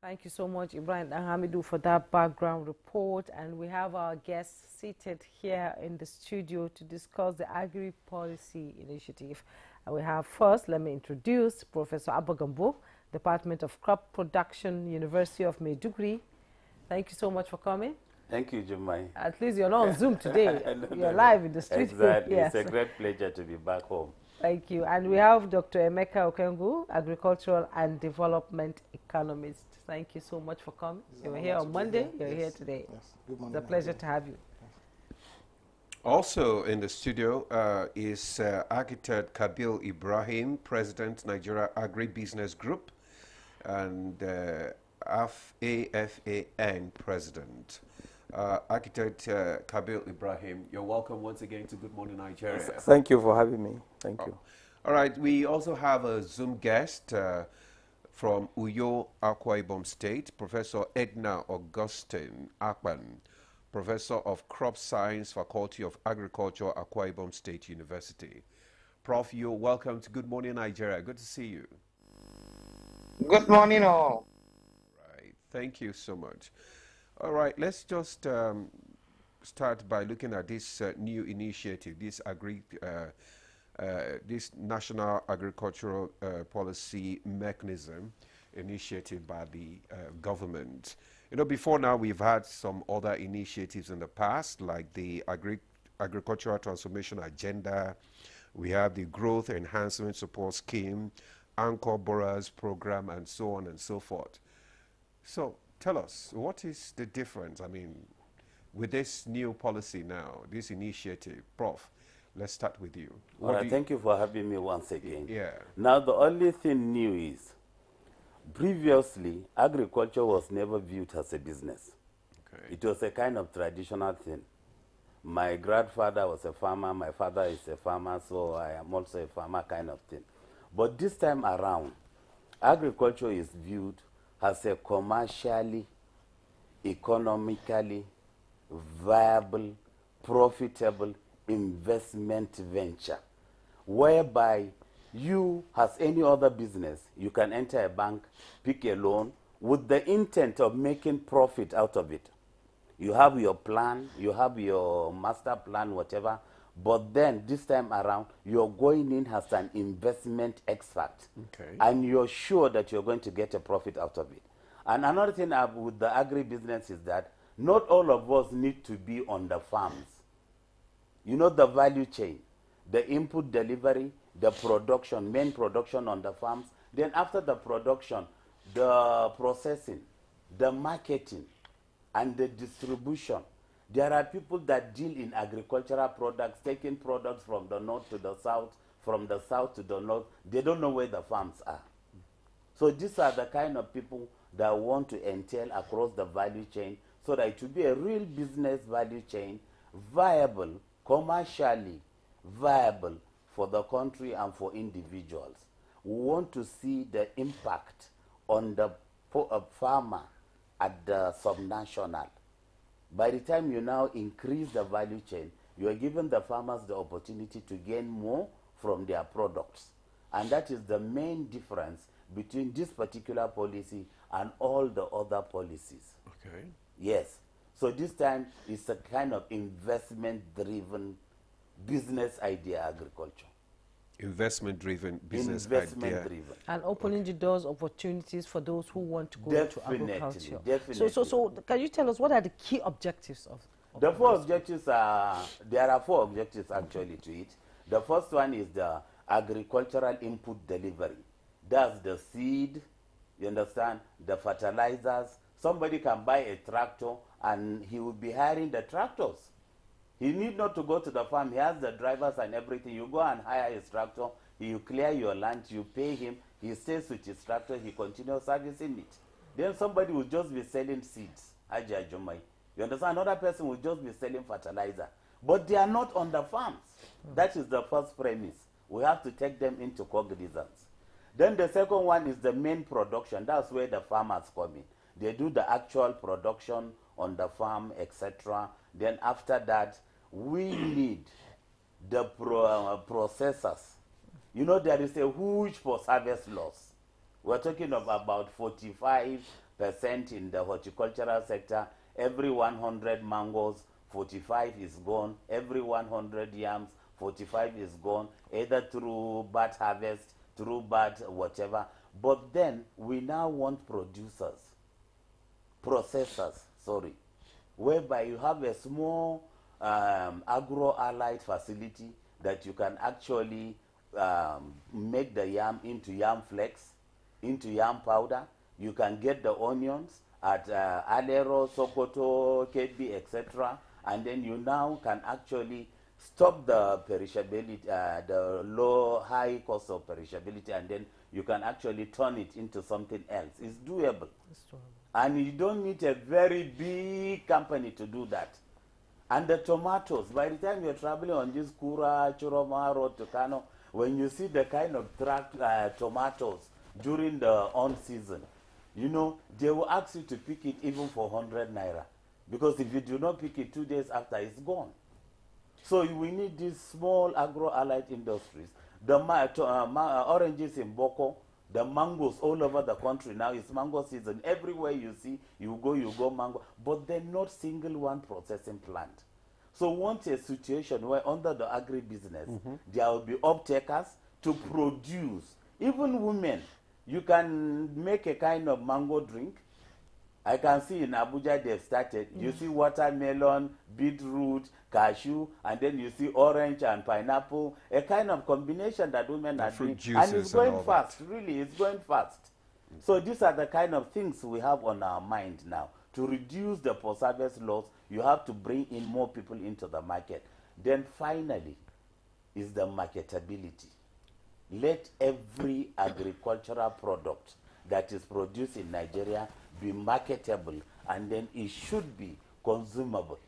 Thank you so much, Ibrahim Hamidu, for that background report. And we have our guests seated here in the studio to discuss the Agri-Policy Initiative. And we have first, let me introduce Professor Abagambo, Department of Crop Production, University of Maiduguri. Thank you so much for coming. Thank you, Jumai. At least you're not on Zoom today. You're live in the studio. Exactly. Yes. It's a great pleasure to be back home. Thank you. And we have Dr. Emeka Okengu, Agricultural and Development Economist. Thank you so much for coming. You were here on Monday. You're here today. Yes. Good morning. It's a pleasure to have you. Also in the studio is architect Kabil Ibrahim, President, Nigeria Agribusiness Group, and AFAN President. Architect Kabil Ibrahim, you're welcome once again to Good Morning Nigeria. Thank you for having me. Thank you. All right, we also have a Zoom guest from Uyo, Akwa Ibom State, Professor Edna Augustine Akpan, Professor of Crop Science, Faculty of Agriculture, Akwa Ibom State University. Prof, you're welcome to Good Morning Nigeria. Good to see you. Good morning, all. Right, thank you so much. All right, let's just start by looking at this new initiative, this this National Agricultural Policy Mechanism initiated by the government. You know, before now we've had some other initiatives in the past, like the Agricultural Transformation Agenda. We have the Growth Enhancement Support Scheme, Anchor Borrowers Program, and so on and so forth. So tell us, what is the difference? I mean, with this new policy now, this initiative, Prof, let's start with you. Well, thank you for having me once again. Yeah. Now, the only thing new is, previously, agriculture was never viewed as a business. Okay. It was a kind of traditional thing. My grandfather was a farmer, my father is a farmer, so I am also a farmer kind of thing. But this time around, agriculture is viewed as a commercially, economically viable, profitable investment venture, whereby you, as any other business, you can enter a bank, pick a loan with the intent of making profit out of it. You have your plan, you have your master plan, whatever, but then this time around, you're going in as an investment expert. Okay. And you're sure that you're going to get a profit out of it. And another thing with the agribusiness is that not all of us need to be on the farms. You know, the value chain, the input delivery, the production, main production on the farms. Then after the production, the processing, the marketing, and the distribution. There are people that deal in agricultural products, taking products from the north to the south, from the south to the north. They don't know where the farms are. So these are the kind of people that want to entail across the value chain so that it will be a real business value chain, viable, commercially viable for the country and for individuals. We want to see the impact on the farmer at the subnational. By the time you now increase the value chain, you are giving the farmers the opportunity to gain more from their products. And that is the main difference between this particular policy and all the other policies. Okay. Yes. So this time it's a kind of investment-driven business idea agriculture. Investment-driven business idea. And opening the doors, opportunities for those who want to go into agriculture. Definitely. So can you tell us what are the key objectives of the four objectives are, there are four objectives actually to it. The first one is the agricultural input delivery. That's the seed, you understand, the fertilizers, Somebody can buy a tractor and he will be hiring the tractors. He need not to go to the farm. He has the drivers and everything. You go and hire his tractor. You clear your land. You pay him. He stays with his tractor. He continues servicing it. Then somebody will just be selling seeds. You understand? Another person will just be selling fertilizer. But they are not on the farms. That is the first premise. We have to take them into cognizance. Then the second one is the main production. That's where the farmers come in. They do the actual production on the farm, etc. Then after that, we need the processors. You know, there is a huge post-harvest loss. We're talking of about 45% in the horticultural sector. Every 100 mangoes, 45 is gone. Every 100 yams, 45 is gone, either through bad harvest, through bad whatever. But then we now want processors, whereby you have a small agro-allied facility that you can actually make the yam into yam flakes, into yam powder. You can get the onions at Alero, Sokoto, KB, etc. And then you now can actually stop the perishability, the high cost of perishability, and then you can actually turn it into something else. It's doable. And you don't need a very big company to do that. And the tomatoes, by the time you're traveling on this Kura, Churoma road to Kano, when you see the kind of tomatoes during the on-season, you know, they will ask you to pick it even for 100 naira. Because if you do not pick it 2 days after, it's gone. So we need these small agro-allied industries. The oranges in Boko, the mangoes all over the country now, it's mango season. Everywhere you see, you go mango. But they're not single one processing plant. So we want a situation where under the agribusiness, there will be uptakers to produce. Even women, you can make a kind of mango drink. I can see in Abuja they've started. You see watermelon, beetroot, cashew, and then you see orange and pineapple. A kind of combination that women are doing. And it's going fast, really, it's going fast. So these are the kind of things we have on our mind now. To reduce the post-harvest loss, you have to bring in more people into the market. Then finally is the marketability. Let every agricultural product that is produced in Nigeria be marketable, and then it should be consumable.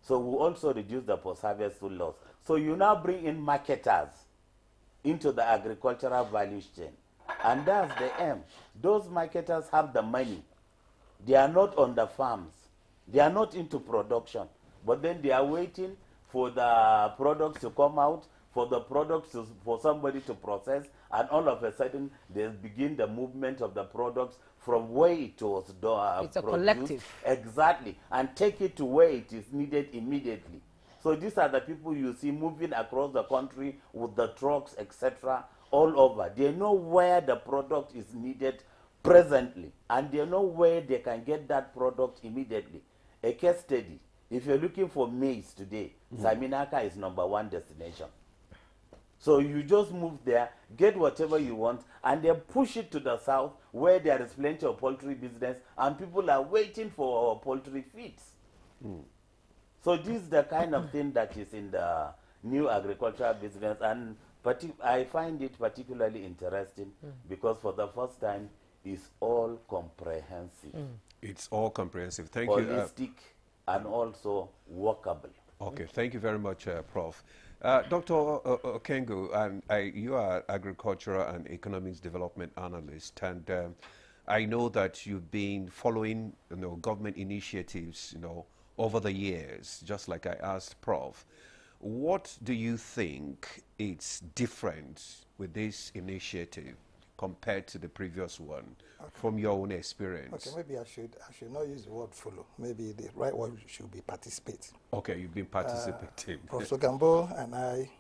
So we also reduce the post-harvest loss. So you now bring in marketers into the agricultural value chain. And that's the aim. Those marketers have the money. They are not on the farms. They are not into production. But then they are waiting for the products to come out, for the products for somebody to process, and all of a sudden they begin the movement of the products from where it was produced. It's a collective. Exactly. And take it to where it is needed immediately. So these are the people you see moving across the country with the trucks, etc., all over. They know where the product is needed presently, and they know where they can get that product immediately. A case study, if you're looking for maize today, Saminaka is #1 destination. So you just move there, get whatever you want, and then push it to the south where there is plenty of poultry business and people are waiting for poultry feeds. So this is the kind of thing that is in the new agricultural business, and I find it particularly interesting because for the first time it's all comprehensive. It's all comprehensive. Thank you. Holistic and also workable. Okay, thank you very much, Prof. Dr. Okengo, and you are agricultural and economics development analyst, and I know that you've been following, government initiatives, over the years, just like I asked Prof. What do you think is different with this initiative compared to the previous one, from your own experience? Okay, maybe I should not use the word follow. Maybe the right word should be participate. Okay, you've been participating. Professor Gambo and I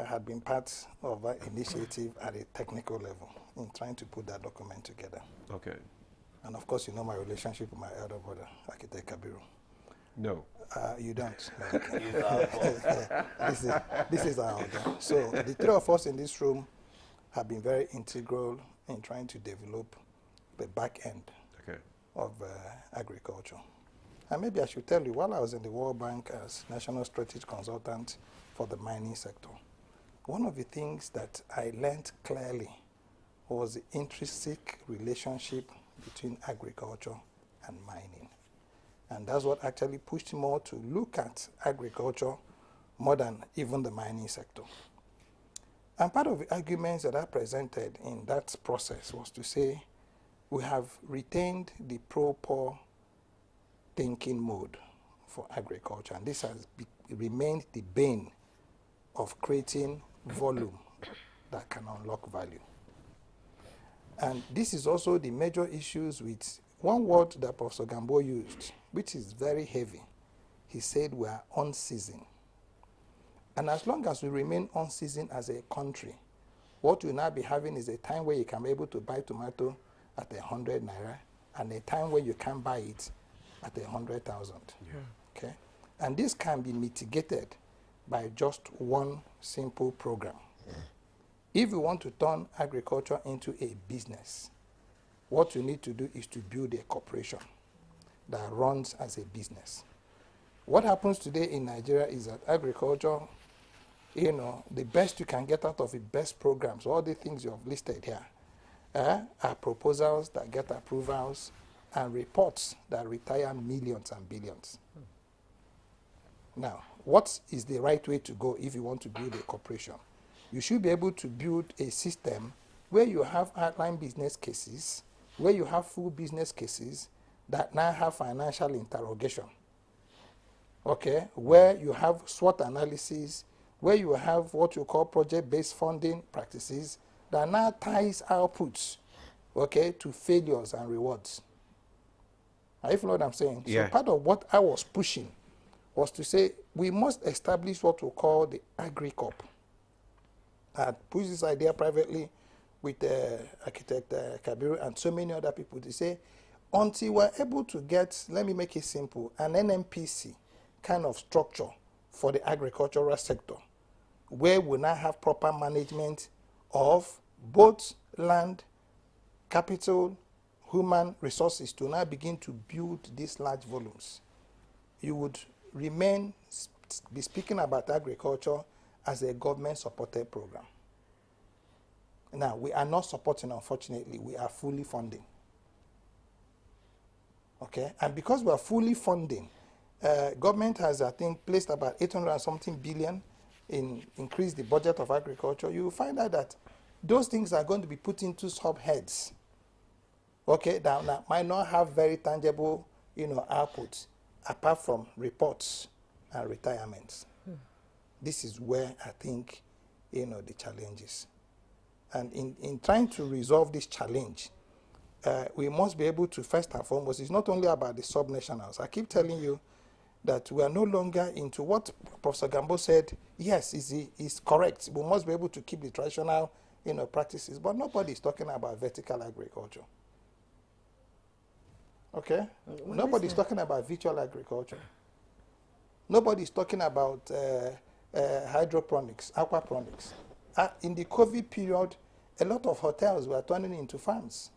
had been part of that initiative at a technical level in trying to put that document together. Okay. And of course, you know my relationship with my elder brother, Architect Kabiru. No. You don't. This is our order. So the three of us in this room have been very integral in trying to develop the back end of agriculture. And maybe I should tell you, while I was in the World Bank as National Strategic Consultant for the mining sector, one of the things that I learned clearly was the intrinsic relationship between agriculture and mining. And that's what actually pushed me more to look at agriculture more than even the mining sector. And part of the arguments that I presented in that process was to say we have retained the pro-poor thinking mode for agriculture, and this has remained the bane of creating volume that can unlock value. And this is also the major issues with one word that Professor Gambo used, which is very heavy. He said we are unseasoned. And as long as we remain unseasoned as a country, what we'll now be having is a time where you can be able to buy tomato at 100 naira and a time where you can't buy it at 100,000. Yeah. Okay? And this can be mitigated by just one simple program. Yeah. If you want to turn agriculture into a business, what you need to do is to build a corporation that runs as a business. What happens today in Nigeria is that agriculture, you know, the best you can get out of the best programs, all the things you have listed here, are proposals that get approvals and reports that retire millions and billions. Now, what is the right way to go if you want to build a corporation? You should be able to build a system where you have outline business cases, where you have full business cases that now have financial interrogation. Okay, where you have SWOT analysis, where you have what you call project-based funding practices that now ties outputs, okay, to failures and rewards. Are you following what I'm saying? Yeah. So part of what I was pushing was to say we must establish what we call the AgriCorp. I pushed this idea privately with architect Kabiru and so many other people to say, until we're able to get, let me make it simple, an NMPC kind of structure for the agricultural sector, where we now have proper management of both land, capital, human resources to now begin to build these large volumes, you would remain be speaking about agriculture as a government-supported program. Now, we are not supporting, unfortunately, we are fully funding. Okay, and because we are fully funding, government has, I think, placed about 800 and something billion in increase the budget of agriculture. You will find out that those things are going to be put into subheads. Okay, that might not have very tangible, you know, outputs apart from reports and retirements. This is where I think, you know, the challenge is. And in trying to resolve this challenge, we must be able to, first and foremost, it's not only about the subnationals. I keep telling you that we are no longer into what Professor Gambo said, yes, is correct. We must be able to keep the traditional, you know, practices, but nobody is talking about vertical agriculture. Okay? Nobody is talking about virtual agriculture. Nobody is talking about hydroponics, aquaponics. In the COVID period, a lot of hotels were turning into farms.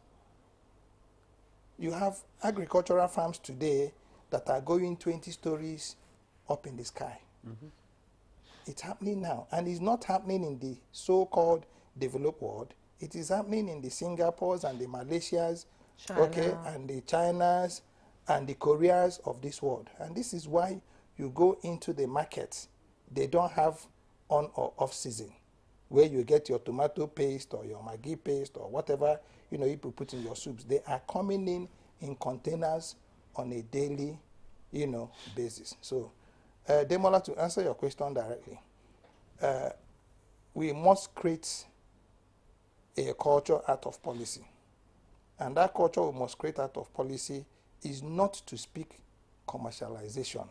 You have agricultural farms today that are going 20 stories up in the sky. Mm-hmm. It's happening now. And it's not happening in the so-called developed world. It is happening in the Singapores and the Malaysias, okay, and the Chinas and the Koreas of this world. And this is why you go into the markets, they don't have on or off season, where you get your tomato paste or your Maggi paste or whatever, you know, you put in your soups. They are coming in containers on a daily, you know, basis. So, Demola, to answer your question directly, we must create a culture out of policy. And that culture we must create out of policy is not to speak commercialization,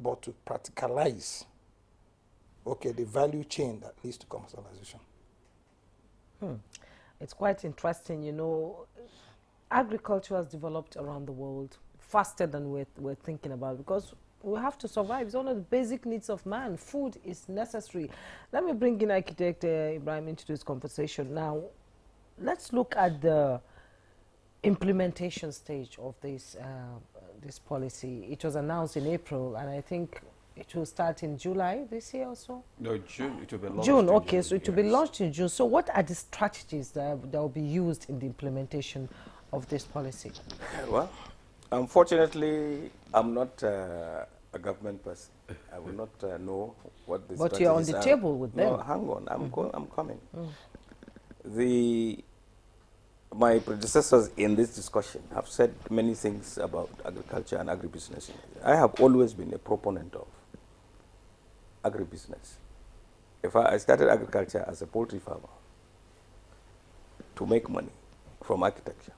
but to practicalize, okay, the value chain that leads to commercialization. It's quite interesting, you know. Agriculture has developed around the world faster than we're thinking about, because we have to survive. It's one of the basic needs of man. Food is necessary. Let me bring in Architect Ibrahim into this conversation. Now, let's look at the implementation stage of this this policy? It was announced in April, and I think it will start in July this year or so? No, June. It will be launched June, in okay, June, so it will yes. be launched in June. So what are the strategies that will be used in the implementation of this policy? Well, unfortunately, I'm not a government person. I will not know what the But you're on the table with them. No, hang on, I'm coming. My predecessors in this discussion have said many things about agriculture and agribusiness. I have always been a proponent of agribusiness. I started agriculture as a poultry farmer to make money from architecture.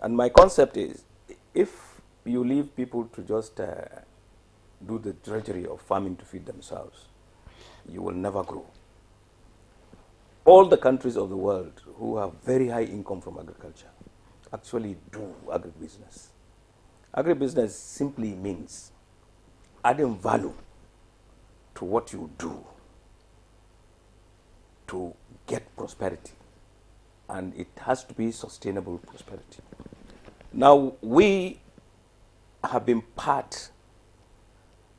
And my concept is, if you leave people to just do the drudgery of farming to feed themselves, you will never grow. All the countries of the world who have very high income from agriculture actually do agribusiness. Agribusiness simply means adding value to what you do to get prosperity. And it has to be sustainable prosperity. Now, we have been part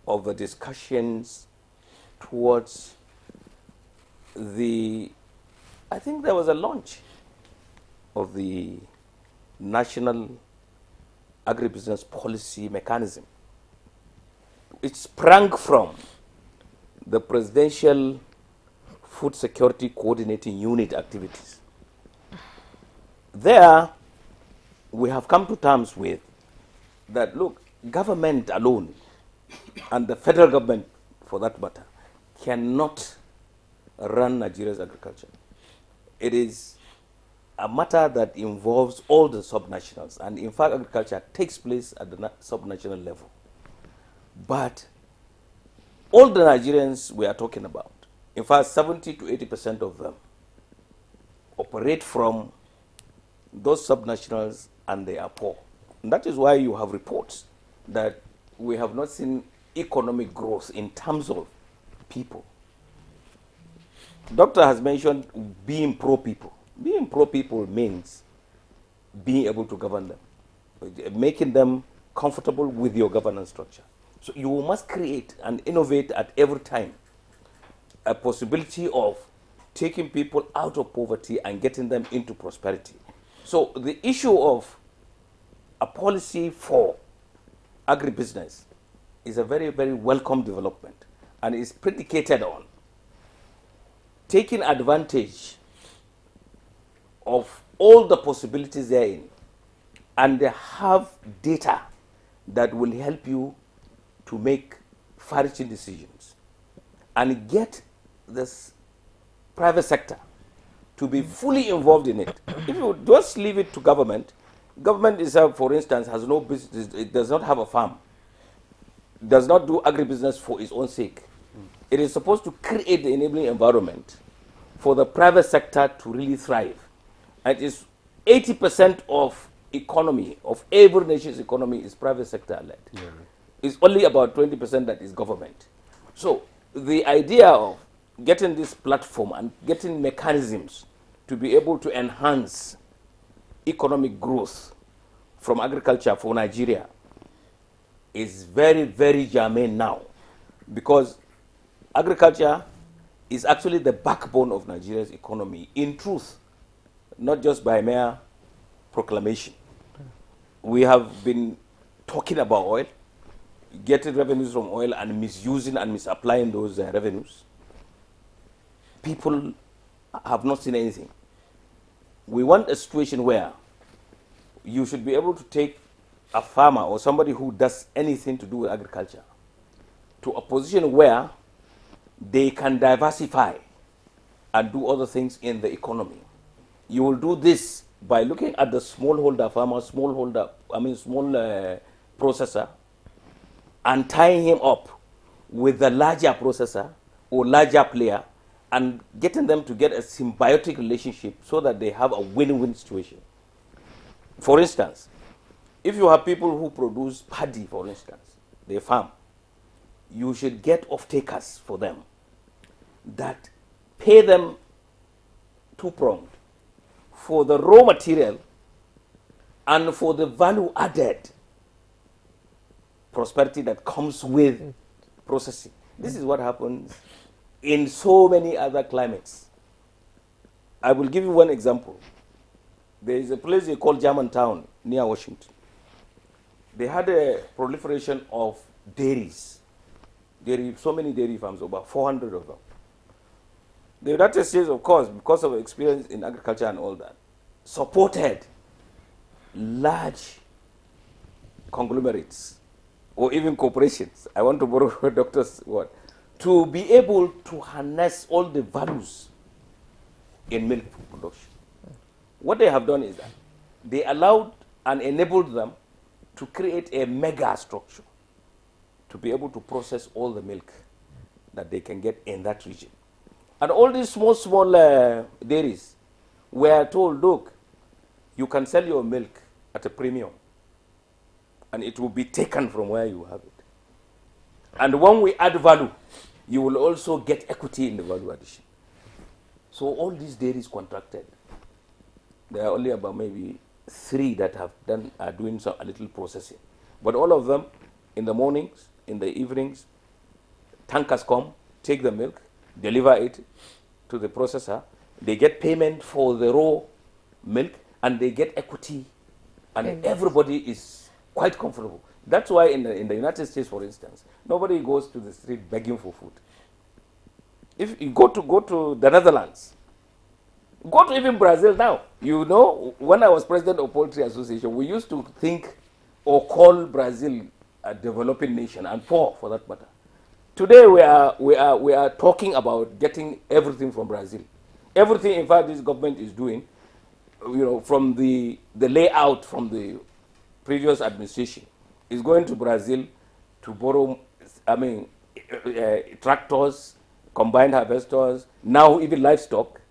of the discussions towards I think there was a launch of the National Agribusiness Policy Mechanism. It sprang from the Presidential Food Security Coordinating Unit activities. There, we have come to terms with that, look, government alone, and the federal government for that matter, cannot run Nigeria's agriculture. It is a matter that involves all the subnationals, and in fact agriculture takes place at the subnational level. But all the Nigerians we are talking about, in fact 70 to 80% of them operate from those subnationals, and they are poor. And that is why you have reports that we have not seen economic growth in terms of people. Doctor has mentioned being pro-people. Being pro-people means being able to govern them, making them comfortable with your governance structure. So you must create and innovate at every time a possibility of taking people out of poverty and getting them into prosperity. So the issue of a policy for agribusiness is a very, very welcome development, and is predicated on taking advantage of all the possibilities therein, and they have data that will help you to make far-reaching decisions, and get this private sector to be fully involved in it. If you just leave it to government, government itself, for instance, has no business, it does not have a farm, does not do agribusiness for its own sake. It is supposed to create the enabling environment for the private sector to really thrive. And it is 80% of economy, of every nation's economy, is private sector led. Yeah. It's only about 20% that is government. So the idea of getting this platform and getting mechanisms to be able to enhance economic growth from agriculture for Nigeria is very, very germane now, because agriculture is actually the backbone of Nigeria's economy, in truth, not just by mere proclamation. We have been talking about oil, getting revenues from oil and misusing and misapplying those revenues. People have not seen anything. We want a situation where you should be able to take a farmer or somebody who does anything to do with agriculture to a position where they can diversify and do other things in the economy. You will do this by looking at the smallholder farmer, small processor, and tying him up with the larger processor or larger player, and getting them to get a symbiotic relationship so that they have a win-win situation. For instance, if you have people who produce paddy, for instance, they farm, you should get off-takers for them that pay them two-pronged for the raw material and for the value added prosperity that comes with processing. This is what happens in so many other climates. I will give you one example. There is a place they call Germantown near Washington. They had a proliferation of dairies. So many dairy farms, about 400 of them. The United States, of course, because of experience in agriculture and all that, supported large conglomerates or even corporations, I want to borrow a doctor's word, to be able to harness all the values in milk production. What they have done is that they allowed and enabled them to create a mega structure to be able to process all the milk that they can get in that region. And all these small dairies were told, look, you can sell your milk at a premium and it will be taken from where you have it. And when we add value, you will also get equity in the value addition. So all these dairies contracted. There are only about maybe 3 that are doing a little processing. But all of them, in the mornings, in the evenings, tankers come, take the milk, deliver it to the processor. They get payment for the raw milk, and they get equity, and everybody is quite comfortable. That's why in the United States, for instance, nobody goes to the street begging for food. If you go to the Netherlands, go to even Brazil now. You know, when I was president of Poultry Association, we used to think or call Brazil a developing nation, and poor for that matter. Today we are talking about getting everything from Brazil. Everything, in fact, this government is doing, you know, from the layout from the previous administration, is going to Brazil to borrow, tractors, combined harvesters, now even livestock,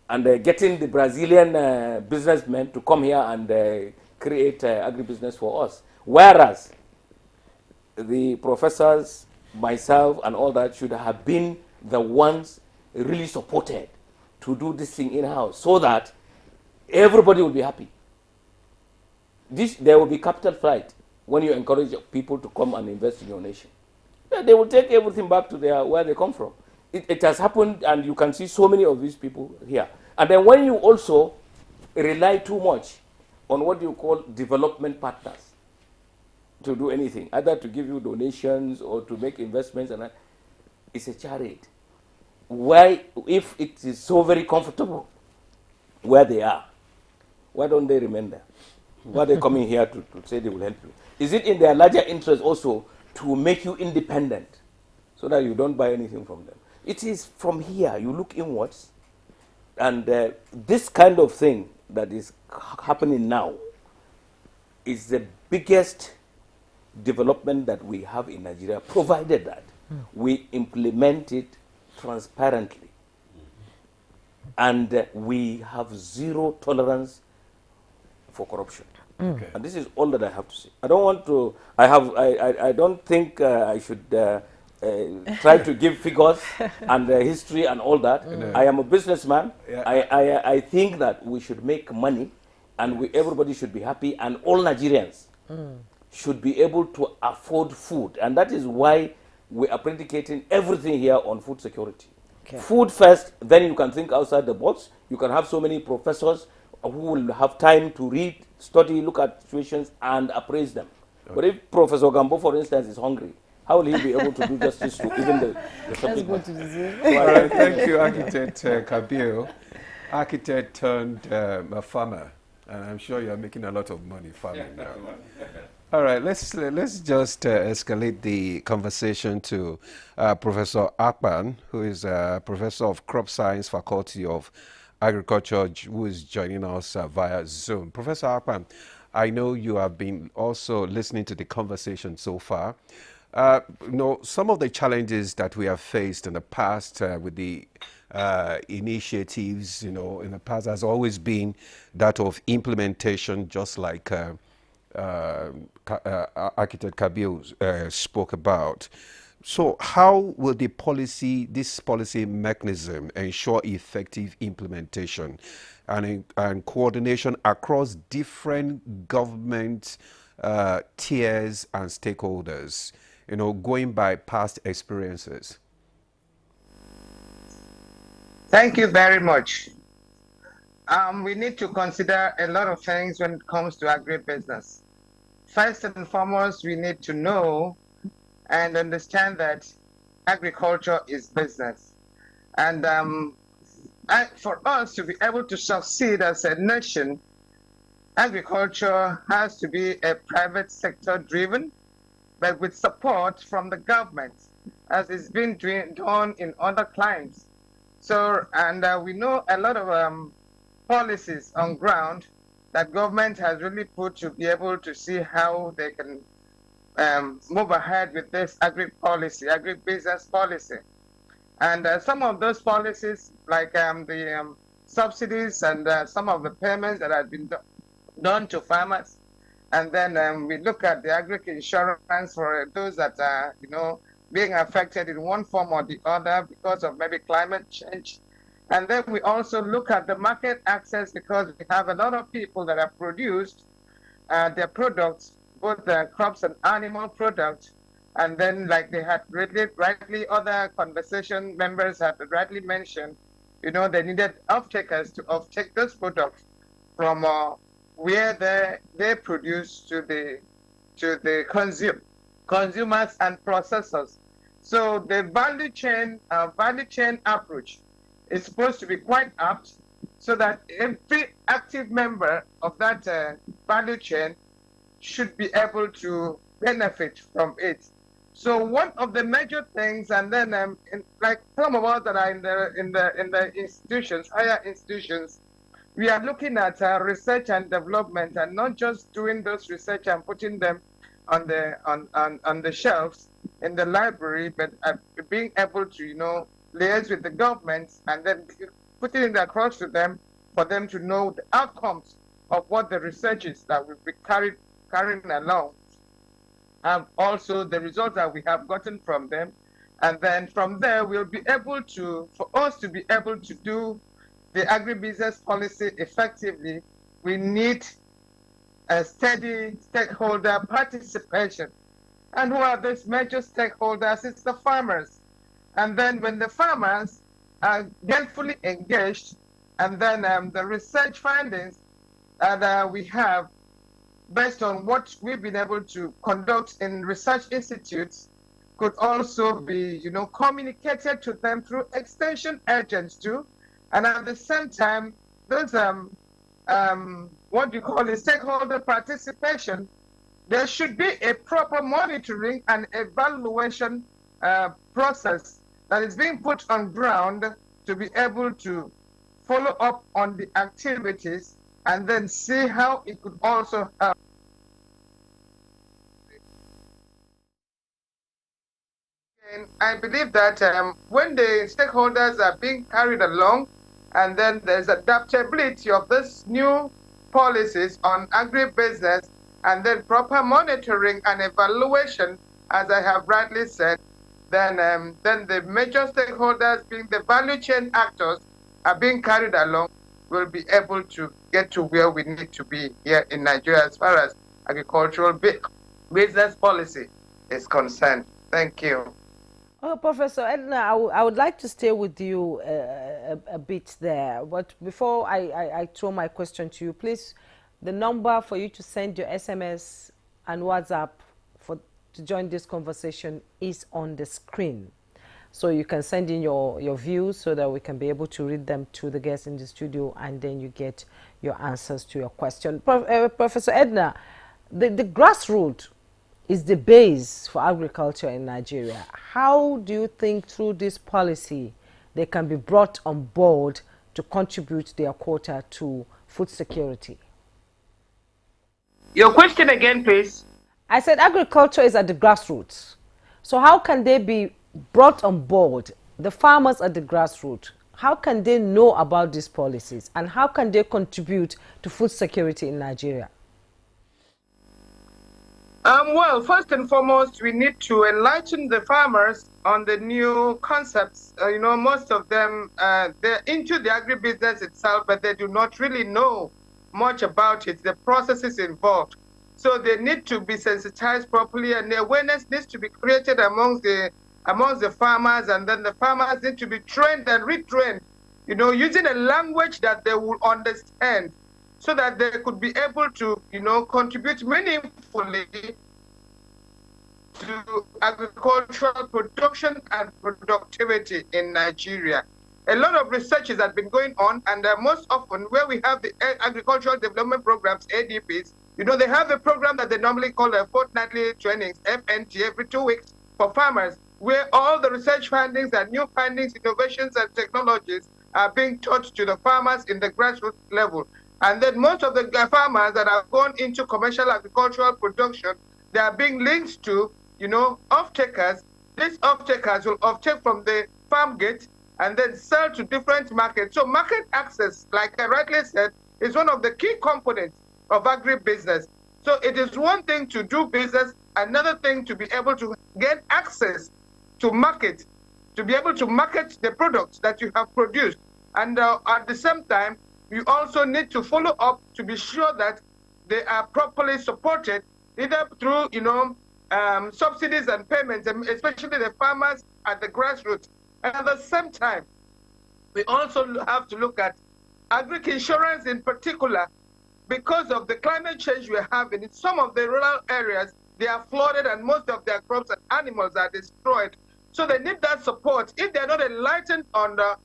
and getting the Brazilian businessmen to come here and create agribusiness for us. Whereas the professors, myself, and all that should have been the ones really supported to do this thing in-house so that everybody will be happy. There will be capital flight when you encourage people to come and invest in your nation. They will take everything back to where they come from. It has happened, and you can see so many of these people here. And then when you also rely too much on what you call development partners to do anything, either to give you donations or to make investments, and it's a charity. Why, if it is so very comfortable where they are, why don't they remain there? Why are they coming here to say they will help you? Is it in their larger interest also to make you independent so that you don't buy anything from them? It is from here, you look inwards, and this kind of thing that is happening now is the biggest development that we have in Nigeria, provided that we implement it transparently. And we have zero tolerance for corruption. Okay. And this is all that I have to say. I don't want to, I don't think I should try to give figures and history and all that. I am a businessman. Yeah. I think that we should make money, and everybody should be happy, and all Nigerians should be able to afford food. And that is why we are predicating everything here on food security. Okay. Food first, then you can think outside the box. You can have so many professors who will have time to read, study, look at situations, and appraise them. Okay. But if Professor Gambo, for instance, is hungry, how will he be able to do justice to even the subject matter? All right, thank you, Architect Kabir. Architect turned a farmer, and I'm sure you're making a lot of money farming now. All right, let's just escalate the conversation to Professor Akpan, who is a professor of crop science, Faculty of Agriculture, who is joining us via Zoom. Professor Akpan, I know you have been also listening to the conversation so far. Some of the challenges that we have faced in the past with the initiatives, in the past has always been that of implementation, just like Architect Kabir spoke about. So how will this policy mechanism ensure effective implementation and coordination across different government tiers and stakeholders, going by past experiences? Thank you very much. We need to consider a lot of things when it comes to agribusiness. First and foremost, we need to know and understand that agriculture is business. And for us to be able to succeed as a nation, agriculture has to be a private sector driven, but with support from the government, as it's been done in other climes. So, and we know a lot of policies on ground that government has really put to be able to see how they can move ahead with this agribusiness policy. And some of those policies, like the subsidies and some of the payments that have been done to farmers, and then we look at the agri insurance for those that are, being affected in one form or the other because of maybe climate change. And then we also look at the market access, because we have a lot of people that have produced their products, both the crops and animal products. And then, like they had rightly other conversation members had rightly mentioned, they needed off-takers to off-take those products from where they produce to the consumers and processors. So the value chain approach is supposed to be quite apt, so that every active member of that value chain should be able to benefit from it. So one of the major things, and then like some of us that are in the institutions, higher institutions, we are looking at research and development, and not just doing those research and putting them on the shelves in the library, but being able to liaise with the government and then putting it across to them for them to know the outcomes of what the research is that we'll be carrying along, and also the results that we have gotten from them. And then from there, we'll be able to, for us to be able to do the agribusiness policy effectively, we need a steady stakeholder participation. And who are these major stakeholders? It's the farmers. And then when the farmers are fully engaged, and then the research findings that we have, based on what we've been able to conduct in research institutes, could also be, communicated to them through extension agents too. And at the same time, those what you call a stakeholder participation, there should be a proper monitoring and evaluation process that is being put on ground to be able to follow up on the activities and then see how it could also help. And I believe that when the stakeholders are being carried along, and then there's adaptability of this new policies on agribusiness, and then proper monitoring and evaluation, as I have rightly said, then the major stakeholders, being the value chain actors, are being carried along, will be able to get to where we need to be here in Nigeria as far as agricultural business policy is concerned. Thank you. Oh, Professor Edna, I would like to stay with you a bit there. But before I throw my question to you, please, the number for you to send your SMS and WhatsApp to join this conversation is on the screen. So you can send in your views so that we can be able to read them to the guests in the studio, and then you get your answers to your question. Professor Edna, the grassroots is the base for agriculture in Nigeria. How do you think through this policy they can be brought on board to contribute their quota to food security? Your question again, please. I said agriculture is at the grassroots. So how can they be brought on board, the farmers at the grassroots? How can they know about these policies, and how can they contribute to food security in Nigeria? Well, first and foremost, we need to enlighten the farmers on the new concepts. Most of them, they're into the agribusiness itself, but they do not really know much about it, the processes involved. So they need to be sensitized properly, and the awareness needs to be created amongst the farmers, and then the farmers need to be trained and retrained, using a language that they will understand, so that they could be able to, contribute meaningfully to agricultural production and productivity in Nigeria. A lot of researches have been going on, and most often where we have the agricultural development programs, ADPs, they have a program that they normally call a fortnightly trainings, FNT, every 2 weeks for farmers, where all the research findings and new findings, innovations, and technologies are being taught to the farmers in the grassroots level. And then most of the farmers that have gone into commercial agricultural production, they are being linked to, off-takers. These off-takers will off-take from the farm gate and then sell to different markets. So market access, like I rightly said, is one of the key components of agribusiness. So it is one thing to do business, another thing to be able to get access to market, to be able to market the products that you have produced. And at the same time, you also need to follow up to be sure that they are properly supported, either through, subsidies and payments, especially the farmers at the grassroots. And at the same time, we also have to look at agri-insurance in particular, because of the climate change we're having. In some of the rural areas, they are flooded and most of their crops and animals are destroyed. So they need that support. If they're not enlightened on the,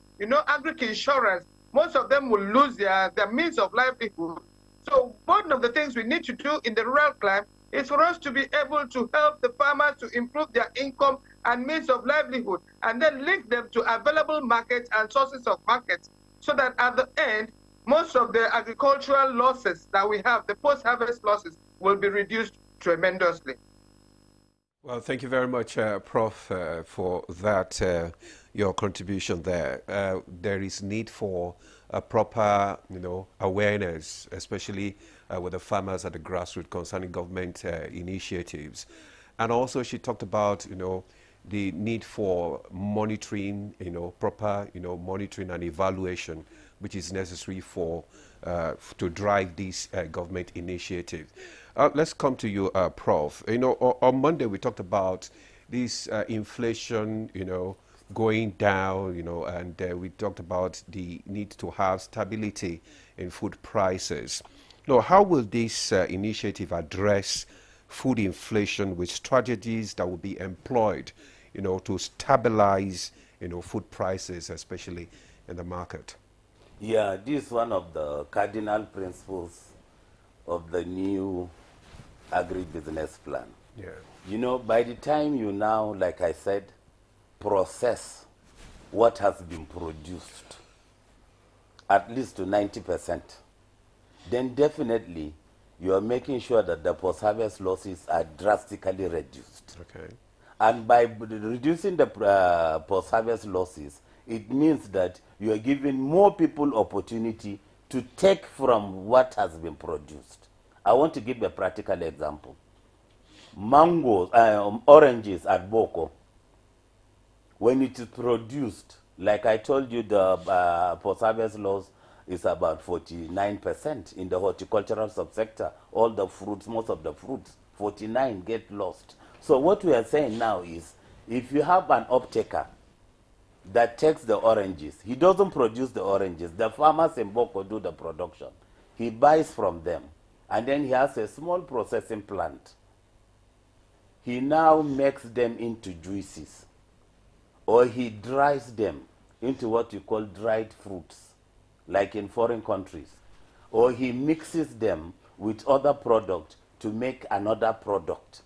agri-insurance, most of them will lose their means of livelihood. So one of the things we need to do in the rural climate is for us to be able to help the farmers to improve their income and means of livelihood, and then link them to available markets and sources of markets, so that at the end, most of the agricultural losses that we have, the post-harvest losses, will be reduced tremendously. Well, thank you very much, Prof, for that, your contribution there. There is need for a proper, awareness, especially with the farmers at the grassroots concerning government initiatives. And also she talked about, the need for monitoring, proper, monitoring and evaluation, which is necessary for to drive these government initiatives. Let's come to you, Prof. On Monday we talked about this inflation, going down, and we talked about the need to have stability in food prices. Now, how will this initiative address food inflation with strategies that will be employed, to stabilize, food prices, especially in the market? Yeah, this is one of the cardinal principles of the new agribusiness plan. Yeah. By the time you now, like I said, process what has been produced, at least to 90%, then definitely you are making sure that the post-harvest losses are drastically reduced. Okay. And by reducing the post-harvest losses, it means that you are giving more people opportunity to take from what has been produced. I want to give a practical example. Mangoes, oranges at Boko, when it is produced, like I told you, the post-harvest loss is about 49% in the horticultural subsector. All the fruits, most of the fruits, 49 get lost. So what we are saying now is, if you have an off-taker that takes the oranges, he doesn't produce the oranges. The farmers in Boko do the production. He buys from them, and then he has a small processing plant. He now makes them into juices, or he dries them into what you call dried fruits, like in foreign countries, or he mixes them with other products to make another product.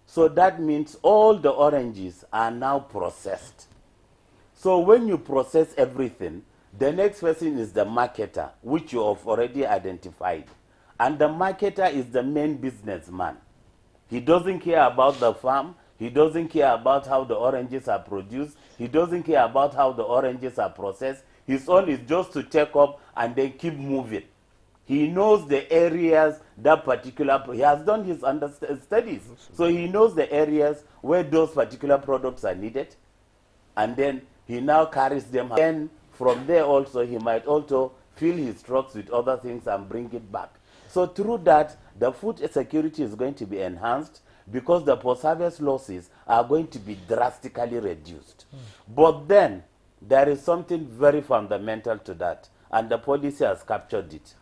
So that means all the oranges are now processed. So when you process everything, the next person is the marketer, which you have already identified. And the marketer is the main businessman. He doesn't care about the farm. He doesn't care about how the oranges are produced. He doesn't care about how the oranges are processed. His own is just to take up and then keep moving. He knows the areas that particular, he has done his studies. So he knows the areas where those particular products are needed. And then he now carries them. And from there also, he might also fill his trucks with other things and bring it back. So through that, the food security is going to be enhanced because the post-harvest losses are going to be drastically reduced. But then, there is something very fundamental to that, and the policy has captured it: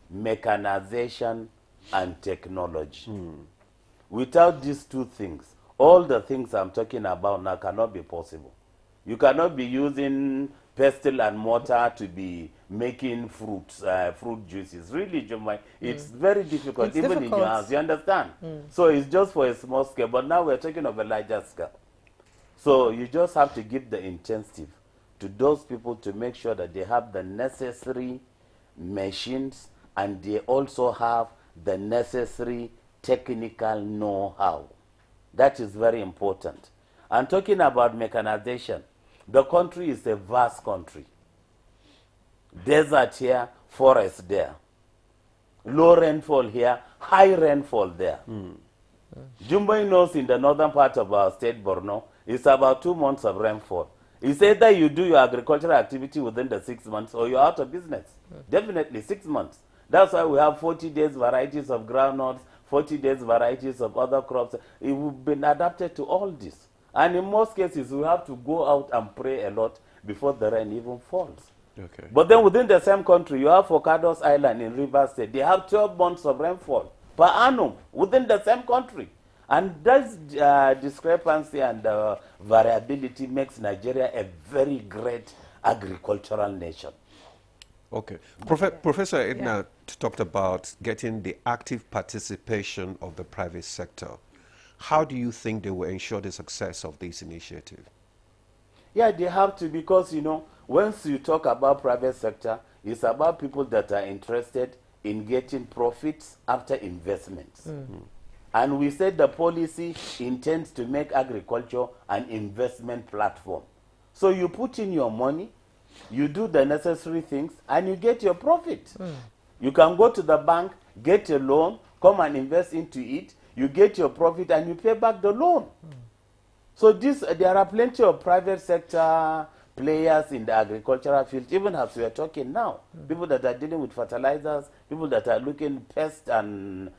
mechanization and technology. Without these two things, all the things I'm talking about now cannot be possible. You cannot be using pestle and mortar to be making fruits, fruit juices. Really, Jumai, it's very difficult, It's even difficult. in your house, you understand? So it's just for a small scale, but now we're talking of a larger scale. So you just have to give the incentive to those people to make sure that they have the necessary machines and they also have the necessary technical know-how. That is very important. And talking about mechanization, the country is a vast country. Desert here, forest there. Low rainfall here, high rainfall there. Jumbai knows in the northern part of our state, Borno, it's about 2 months of rainfall. It's either you do your agricultural activity within the 6 months or you're out of business. Definitely 6 months. That's why we have 40 days varieties of groundnuts, 40 days varieties of other crops. We've been adapted to all this. And in most cases, we have to go out and pray a lot before the rain even falls. Okay. But then within the same country, you have Focados Island in Rivers State. They have 12 months of rainfall per annum within the same country. And that discrepancy and variability makes Nigeria a very great agricultural nation. Okay. Professor Edna talked about getting the active participation of the private sector. How do you think they will ensure the success of this initiative? Yeah, they have to, because, you know, once you talk about private sector, it's about people that are interested in getting profits after investments. And we said the policy intends to make agriculture an investment platform. So you put in your money, you do the necessary things, and you get your profit. You can go to the bank, get a loan, come and invest into it, you get your profit, and you pay back the loan. So there are plenty of private sector players in the agricultural field, even as we are talking now. People that are dealing with fertilizers, people that are looking pest and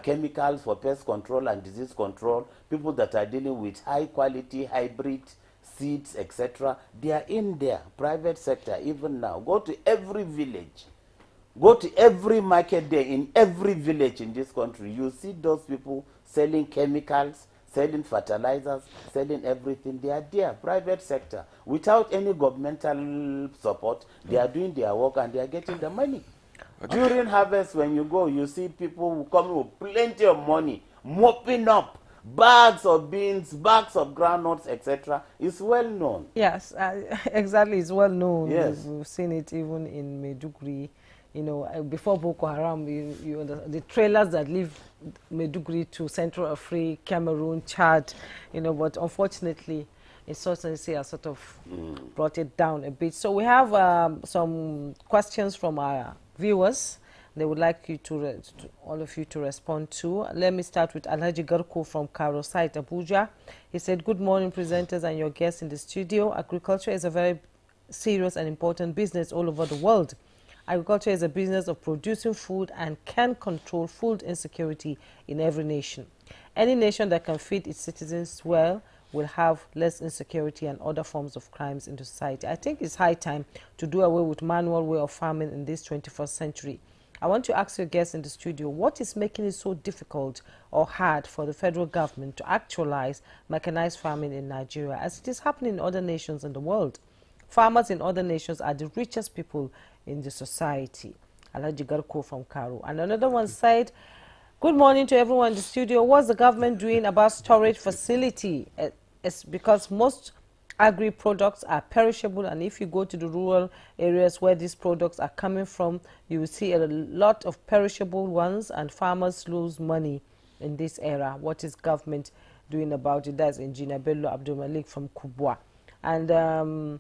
chemicals for pest control and disease control, people that are dealing with high quality hybrid seeds, etc. They are in there, private sector, even now. Go to every village. Go to every market day in every village in this country. You see those people selling chemicals, selling fertilizers, selling everything. They are there, private sector. Without any governmental support, they are doing their work and they are getting the money. During harvest, when you go, you see people who come with plenty of money, mopping up bags of beans, bags of groundnuts, etc. It's well known. Yes, exactly. It's well known. Yes. We've seen it even in Maiduguri. You know, before Boko Haram, the trailers that leave Maiduguri to Central Africa, Cameroon, Chad, you know, but unfortunately, insurgency has sort of brought it down a bit. So we have some questions from our viewers. They would like you all of you to respond to. Let me start with Alhaji Garko from Karo site, Abuja. He said, "Good morning, presenters and your guests in the studio. Agriculture is a very serious and important business all over the world. Agriculture is a business of producing food and can control food insecurity in every nation. Any nation that can feed its citizens well will have less insecurity and other forms of crimes in the society." I think it's high time to do away with manual way of farming in this 21st century. I want to ask your guests in the studio, what is making it so difficult or hard for the federal government to actualize mechanized farming in Nigeria, as it is happening in other nations in the world? Farmers in other nations are the richest people in the society. Alhaji Garko from Karo. And another one said, "Good morning to everyone in the studio. What's the government doing about storage facility? It's because most agri-products are perishable, and if you go to the rural areas where these products are coming from, you will see a lot of perishable ones, and farmers lose money in this era. What is government doing about it?" That's Engineer Bello Abdul Malik from Kubwa. And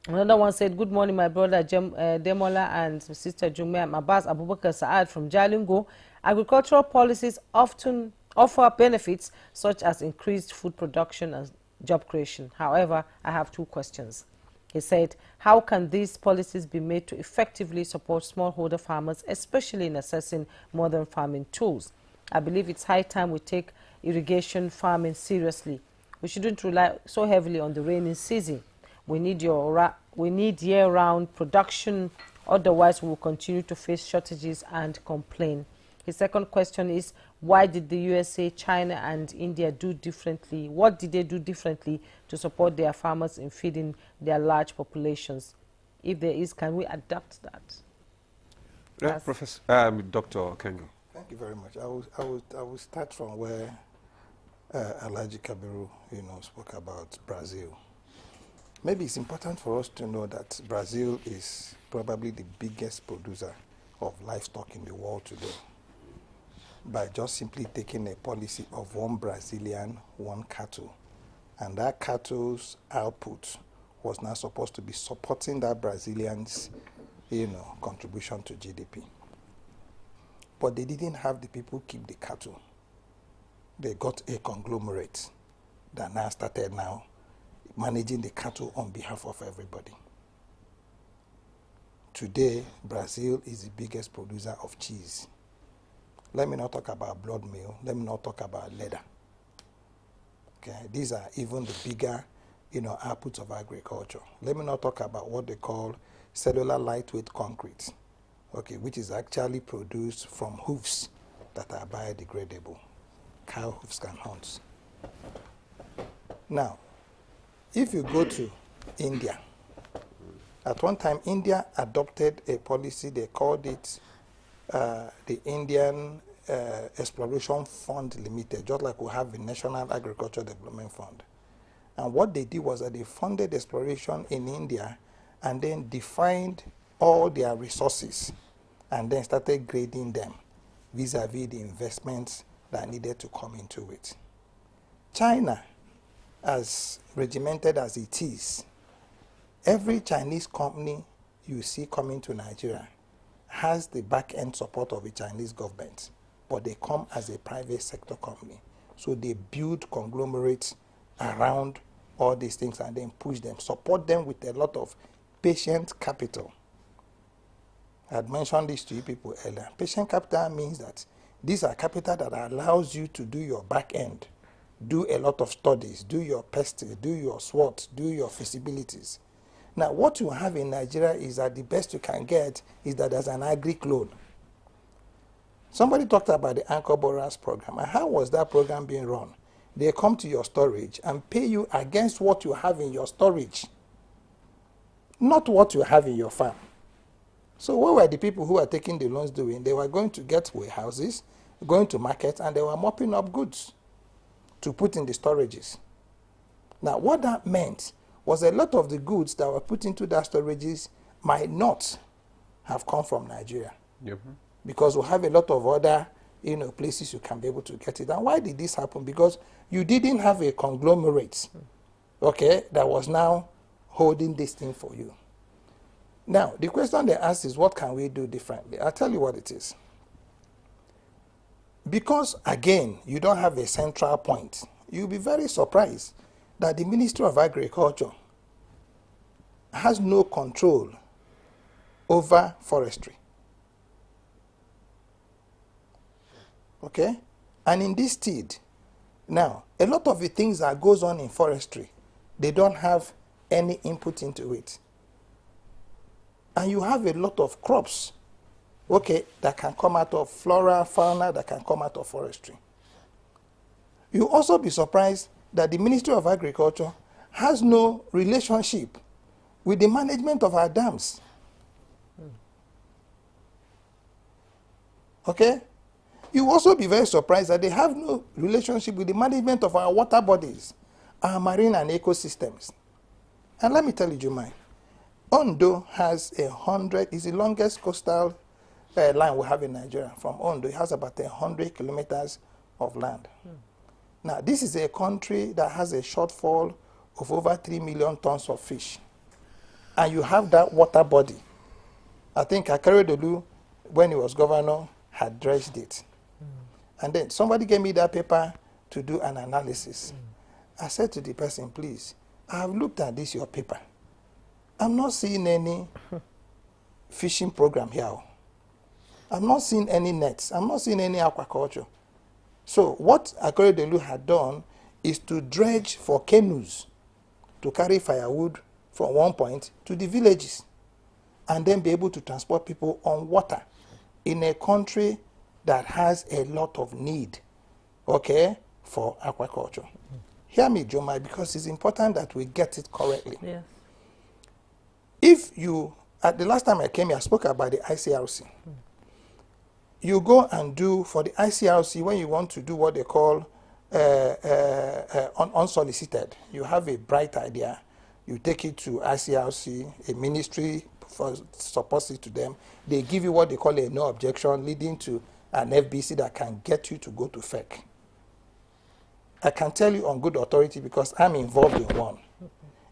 Another one said, good morning, my brother Demola and sister Jume. I'm Abbas Abubakar Saad from Jalingo. Agricultural policies often offer benefits such as increased food production and job creation. However, I have 2 questions. He said, how can these policies be made to effectively support smallholder farmers, especially in accessing modern farming tools? I believe it's high time we take irrigation farming seriously. We shouldn't rely so heavily on the rainy season. We need year-round production, otherwise we will continue to face shortages and complain. His second question is, why did the USA, China and India do differently? What did they do differently to support their farmers in feeding their large populations? If there is, can we adapt that? Yeah, Professor, Dr. Kengo. Thank you very much. I will start from where Alhaji Kabiru, spoke about Brazil. Maybe it's important for us to know that Brazil is probably the biggest producer of livestock in the world today, by just simply taking a policy of 1 Brazilian, 1 cattle. And that cattle's output was now supposed to be supporting that Brazilian's, contribution to GDP. But they didn't have the people keep the cattle. They got a conglomerate that now started managing the cattle on behalf of everybody. Today, Brazil is the biggest producer of cheese. Let me not talk about blood meal. Let me not talk about leather. Okay, these are even the bigger, outputs of agriculture. Let me not talk about what they call cellular lightweight concrete, okay, which is actually produced from hoofs that are biodegradable, cow hoofs and horns. Now, if you go to India, at one time India adopted a policy, they called it the Indian Exploration Fund Limited, just like we have the National Agriculture Development Fund. And what they did was that they funded exploration in India and then defined all their resources and then started grading them vis-a-vis the investments that needed to come into it. China, as regimented as it is, every Chinese company you see coming to Nigeria has the back-end support of the Chinese government, but they come as a private sector company. So they build conglomerates around all these things and then push them, support them with a lot of patient capital. I had mentioned this to you people earlier. Patient capital means that these are capital that allows you to do your back-end, do a lot of studies, do your pesting, do your SWOT, do your feasibilities. Now, what you have in Nigeria is that the best you can get is that there's an agri loan. Somebody talked about the Anchor Borrowers program. And how was that program being run? They come to your storage and pay you against what you have in your storage, not what you have in your farm. So what were the people who were taking the loans doing? They were going to get warehouses, going to market, and they were mopping up goods to put in the storages. Now, what that meant was a lot of the goods that were put into that storages might not have come from Nigeria. Yep. Because we have a lot of other places you can be able to get it. And why did this happen? Because you didn't have a conglomerate, okay, that was now holding this thing for you. Now, the question they ask is, what can we do differently? I'll tell you what it is. Because, again, you don't have a central point, you'll be very surprised that the Ministry of Agriculture has no control over forestry. Okay? And in this stead, now, a lot of the things that goes on in forestry, they don't have any input into it. And you have a lot of crops, okay, that can come out of flora, fauna, that can come out of forestry. You'll also be surprised that the Ministry of Agriculture has no relationship with the management of our dams. Okay? You'll also be very surprised that they have no relationship with the management of our water bodies, our marine and ecosystems. And let me tell you, Jumai, Ondo has is the longest coastal line we have in Nigeria. From Ondo, it has about 100 kilometers of land. Now, this is a country that has a shortfall of over 3 million tons of fish. and you have that water body. I think Akeredolu, when he was governor, had dredged it. And then somebody gave me that paper to do an analysis. I said to the person, please, I have looked at this, your paper. I'm not seeing any fishing program here. I'm not seeing any nets. I'm not seeing any aquaculture. So what Akeredolu had done is to dredge for canoes to carry firewood from one point to the villages and then be able to transport people on water in a country that has a lot of need, okay, for aquaculture. Hear me, Jomai, because it's important that we get it correctly. Yes. If you, at the last time I came here, I spoke about the ICRC. You go and do, for the ICRC, when you want to do what they call unsolicited, you have a bright idea, you take it to ICRC, a ministry supports it to them, they give you what they call a no objection, leading to an FBC that can get you to go to FEC. I can tell you on good authority because I'm involved in one.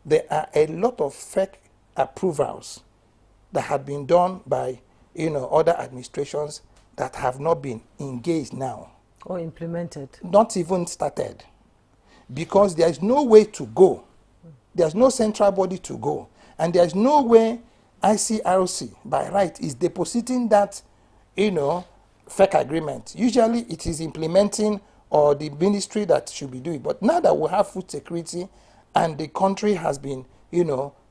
There are a lot of FEC approvals that have been done by other administrations that have not been engaged now. Or implemented. Not even started. Because there is no way to go. There's no central body to go. And there's no way ICRC, by right, is depositing that, FEC agreement. Usually it is implementing or the ministry that should be doing. But now that we have food security and the country has been,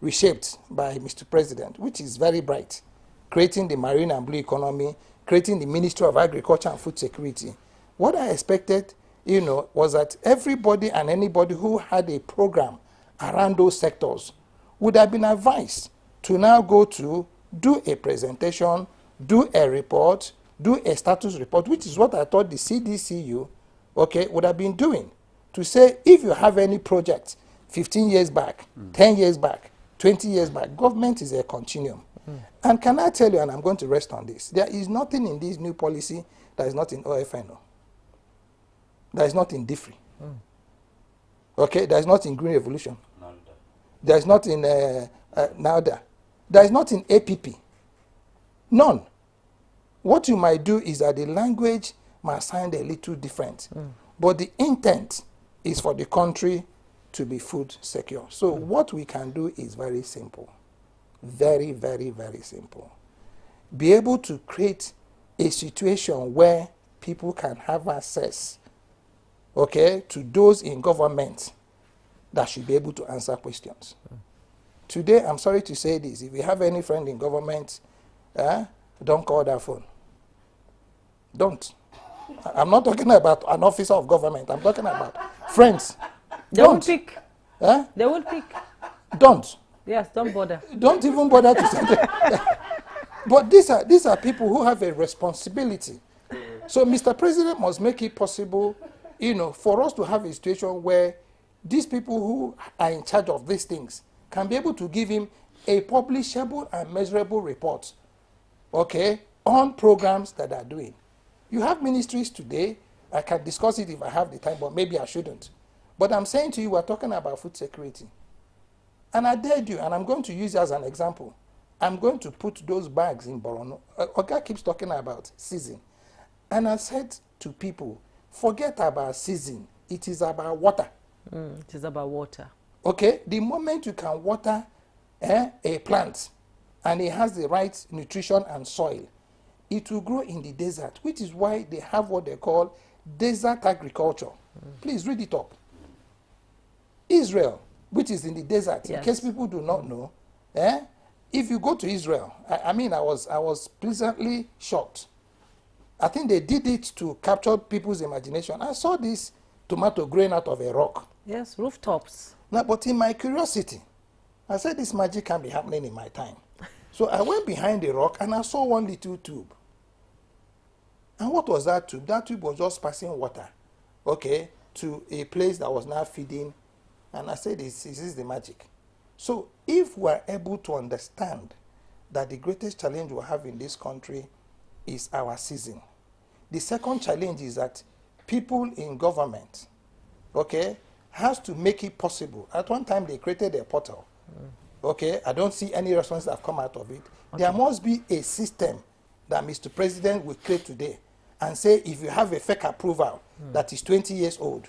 reshaped by Mr. President, which is very bright, creating the marine and blue economy, creating the Ministry of Agriculture and Food Security. What I expected, was that everybody and anybody who had a program around those sectors would have been advised to now go to do a presentation, do a report, do a status report, which is what I thought the CDCU, would have been doing. To say, if you have any project 15 years back, 10 years back, 20 years back, government is a continuum. And can I tell you, and I'm going to rest on this, there is nothing in this new policy that is not in OFNO. That is not in DIFRI. That is not in Green Revolution. There is not in NAUDA. There is not in APP. None. What you might do is that the language might sound a little different. But the intent is for the country to be food secure. So what we can do is very simple. Very, very, very simple. Be able to create a situation where people can have access, to those in government that should be able to answer questions. Today, I'm sorry to say this, if you have any friend in government, don't call that phone. Don't. I'm not talking about an officer of government. I'm talking about friends. They won't pick. They won't pick. Don't. Yes, don't bother. Don't even bother to say that. But these are people who have a responsibility. So Mr. President must make it possible, for us to have a situation where these people who are in charge of these things can be able to give him a publishable and measurable report, on programs that are doing. You have ministries today. I can discuss it if I have the time, but maybe I shouldn't. But I'm saying to you, we're talking about food security. And I dared you, and I'm going to use it as an example. I'm going to put those bags in Borono. Oga keeps talking about season. And I said to people, forget about season. It is about water. It is about water. The moment you can water a plant, and it has the right nutrition and soil, it will grow in the desert, which is why they have what they call desert agriculture. Please read it up. Israel, which is in the desert, in case people do not know, if you go to Israel, I was pleasantly shocked. I think they did it to capture people's imagination. I saw this tomato growing out of a rock. Yes, rooftops. Now, but in my curiosity, I said this magic can be happening in my time. So I went behind the rock and I saw one little tube. And what was that tube? That tube was just passing water, to a place that was now feeding. And I said, this is the magic. So if we're able to understand that the greatest challenge we have in this country is our season. The second challenge is that people in government, has to make it possible. At one time, they created a portal Okay, I don't see any response that have come out of it. Okay. There must be a system that Mr. President will create today and say, if you have a fake approval that is 20 years old,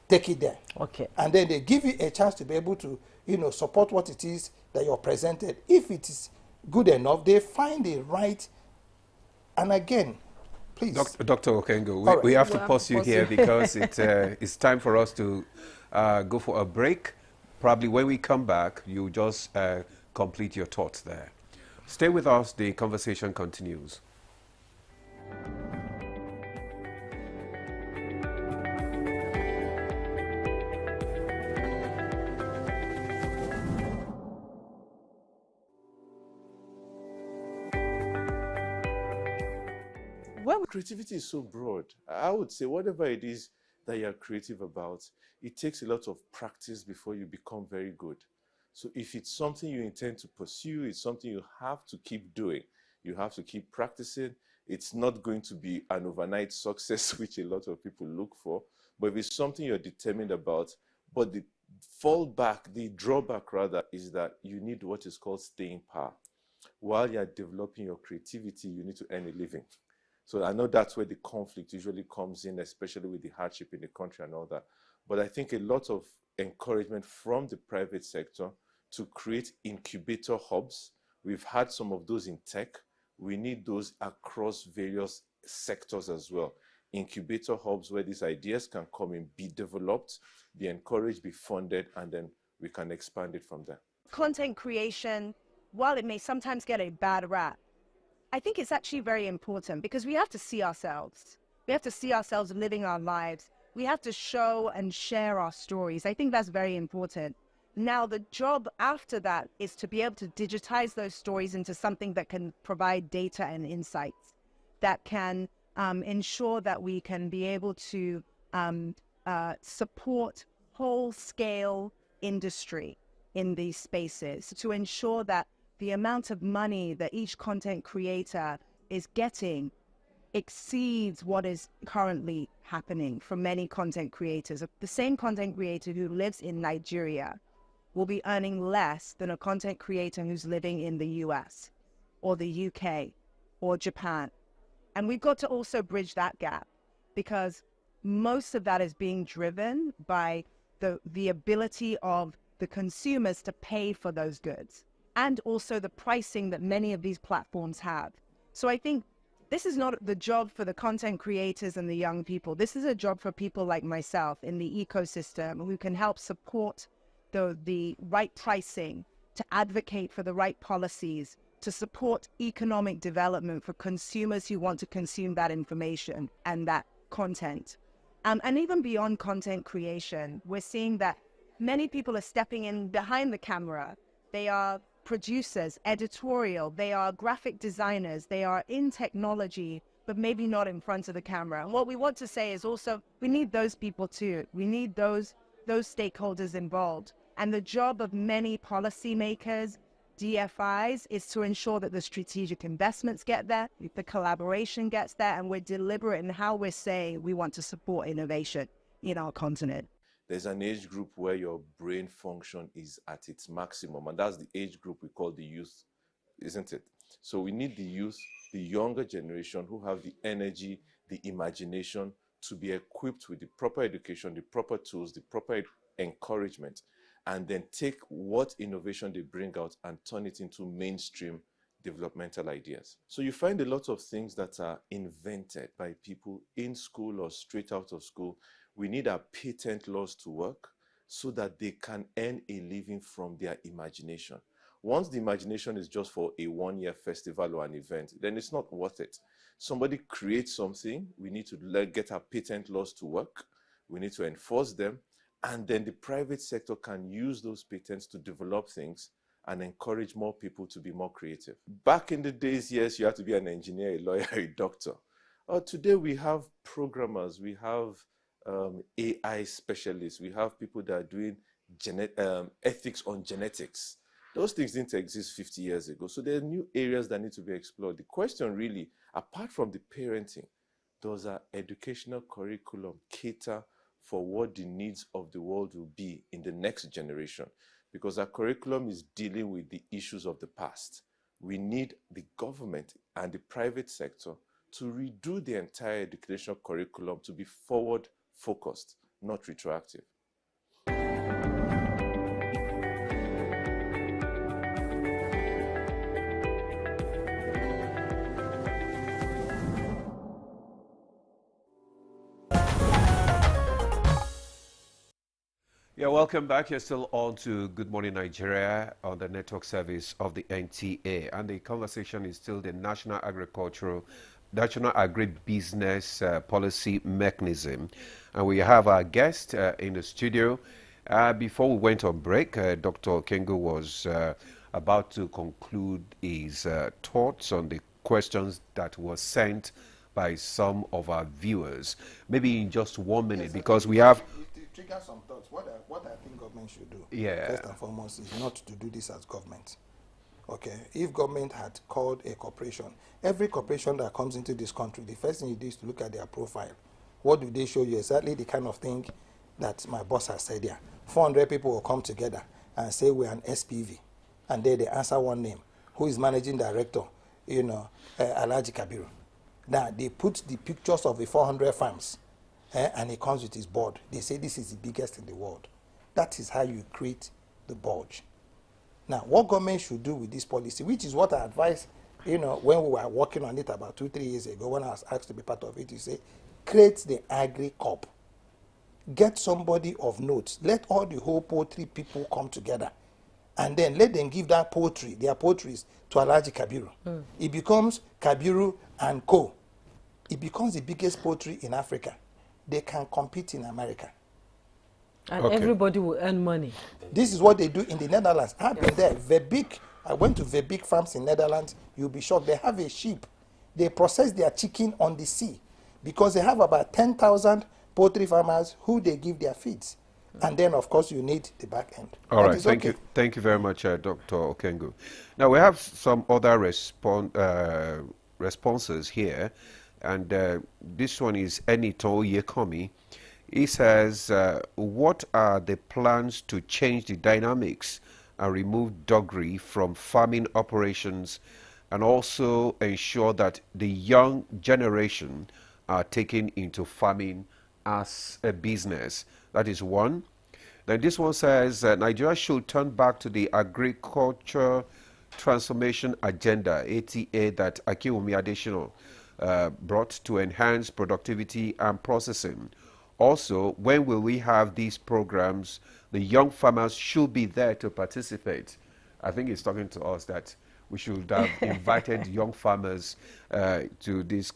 take it there. Okay. And then they give you a chance to be able to, support what it is that you're presented. If it is good enough, they find the right. And again, please. Dr. Okengo, we have to pause you here because it's time for us to go for a break. Probably when we come back, you just complete your thoughts there. Stay with us. The conversation continues. Well, creativity is so broad. I would say whatever it is that you're creative about, it takes a lot of practice before you become very good. So if it's something you intend to pursue, it's something you have to keep doing. You have to keep practicing. It's not going to be an overnight success, which a lot of people look for. But if it's something you're determined about, but the drawback rather, is that you need what is called staying power. While you're developing your creativity, you need to earn a living. So I know that's where the conflict usually comes in, especially with the hardship in the country and all that. But I think a lot of encouragement from the private sector to create incubator hubs. We've had some of those in tech. We need those across various sectors as well. Incubator hubs where these ideas can come in, be developed, be encouraged, be funded, and then we can expand it from there. Content creation, while it may sometimes get a bad rap, I think it's actually very important because we have to see ourselves. We have to see ourselves living our lives. We have to show and share our stories. I think that's very important. Now, the job after that is to be able to digitize those stories into something that can provide data and insights, that can ensure that we can be able to support whole-scale industry in these spaces, to ensure that the amount of money that each content creator is getting exceeds what is currently happening for many content creators. The same content creator who lives in Nigeria will be earning less than a content creator who's living in the US or the UK or Japan. And we've got to also bridge that gap because most of that is being driven by the ability of the consumers to pay for those goods, and also the pricing that many of these platforms have. So I think this is not the job for the content creators and the young people. This is a job for people like myself in the ecosystem who can help support the right pricing, to advocate for the right policies, to support economic development for consumers who want to consume that information and that content. And even beyond content creation, we're seeing that many people are stepping in behind the camera. They are producers, editorial, they are graphic designers, they are in technology, but maybe not in front of the camera. And what we want to say is also, we need those people too. We need those stakeholders involved. And the job of many policymakers, DFIs, is to ensure that the strategic investments get there, the collaboration gets there, and we're deliberate in how we're saying we want to support innovation in our continent. There's an age group where your brain function is at its maximum, and that's the age group we call the youth, isn't it? So we need the youth, the younger generation who have the energy, the imagination to be equipped with the proper education, the proper tools, the proper encouragement, and then take what innovation they bring out and turn it into mainstream developmental ideas. So you find a lot of things that are invented by people in school or straight out of school. We need our patent laws to work so that they can earn a living from their imagination. Once the imagination is just for a one-year festival or an event, then it's not worth it. Somebody creates something, we need to get our patent laws to work, we need to enforce them, and then the private sector can use those patents to develop things and encourage more people to be more creative. Back in the days, yes, you have to be an engineer, a lawyer, a doctor. Today we have programmers, we have AI specialists, we have people that are doing ethics on genetics. Those things didn't exist 50 years ago. So there are new areas that need to be explored. The question really, apart from the parenting, does our educational curriculum cater for what the needs of the world will be in the next generation? because our curriculum is dealing with the issues of the past. We need the government and the private sector to redo the entire educational curriculum to be forward focused, not retroactive. Yeah, welcome back. You're still on to Good Morning Nigeria on the network service of the NTA, and the conversation is still the National Agribusiness Policy Mechanism, and we have our guest in the studio. Before we went on break, Dr. Okengo was about to conclude his thoughts on the questions that were sent by some of our viewers. Maybe in just 1 minute, yes, because we have... Trigger some thoughts. What I think government should do, yeah, first and foremost, is not to do this as government. Okay, if government had called a corporation, every corporation that comes into this country, the first thing you do is to look at their profile. What do they show you? Exactly the kind of thing that my boss has said here. 400 people will come together and say we're an SPV, and then they answer one name. Who is managing director? Alhaji Kabiru. Now they put the pictures of the 400 farms. And he comes with his board. They say this is the biggest in the world. That is how you create the bulge. Now, what government should do with this policy, which is what I advised, when we were working on it about 2-3 years ago, when I was asked to be part of it, you say, create the Agri-Corp. Get somebody of note. Let all the whole poultry people come together. And then let them give that poultry, their poultries, to Alhaji Kabiru. It becomes Kabiru and Co. It becomes the biggest poultry in Africa. They can compete in America. And everybody will earn money. This is what they do in the Netherlands. I've been there. I went to Verbeek farms in Netherlands. You'll be shocked. They have a sheep. They process their chicken on the sea because they have about 10,000 poultry farmers who they give their feeds. And then, of course, you need the back end. All right. Thank you. Thank you very much, Dr. Okengo. Now, we have some other responses here. And this one is Enito Yekomi. He says, what are the plans to change the dynamics and remove doggery from farming operations and also ensure that the young generation are taken into farming as a business? That is one. Then this one says, Nigeria should turn back to the agriculture transformation agenda, ATA, that Akiwumi Adesina brought to enhance productivity and processing. Also, when will we have these programs? The young farmers should be there to participate. I think he's talking to us that we should have invited young farmers to this,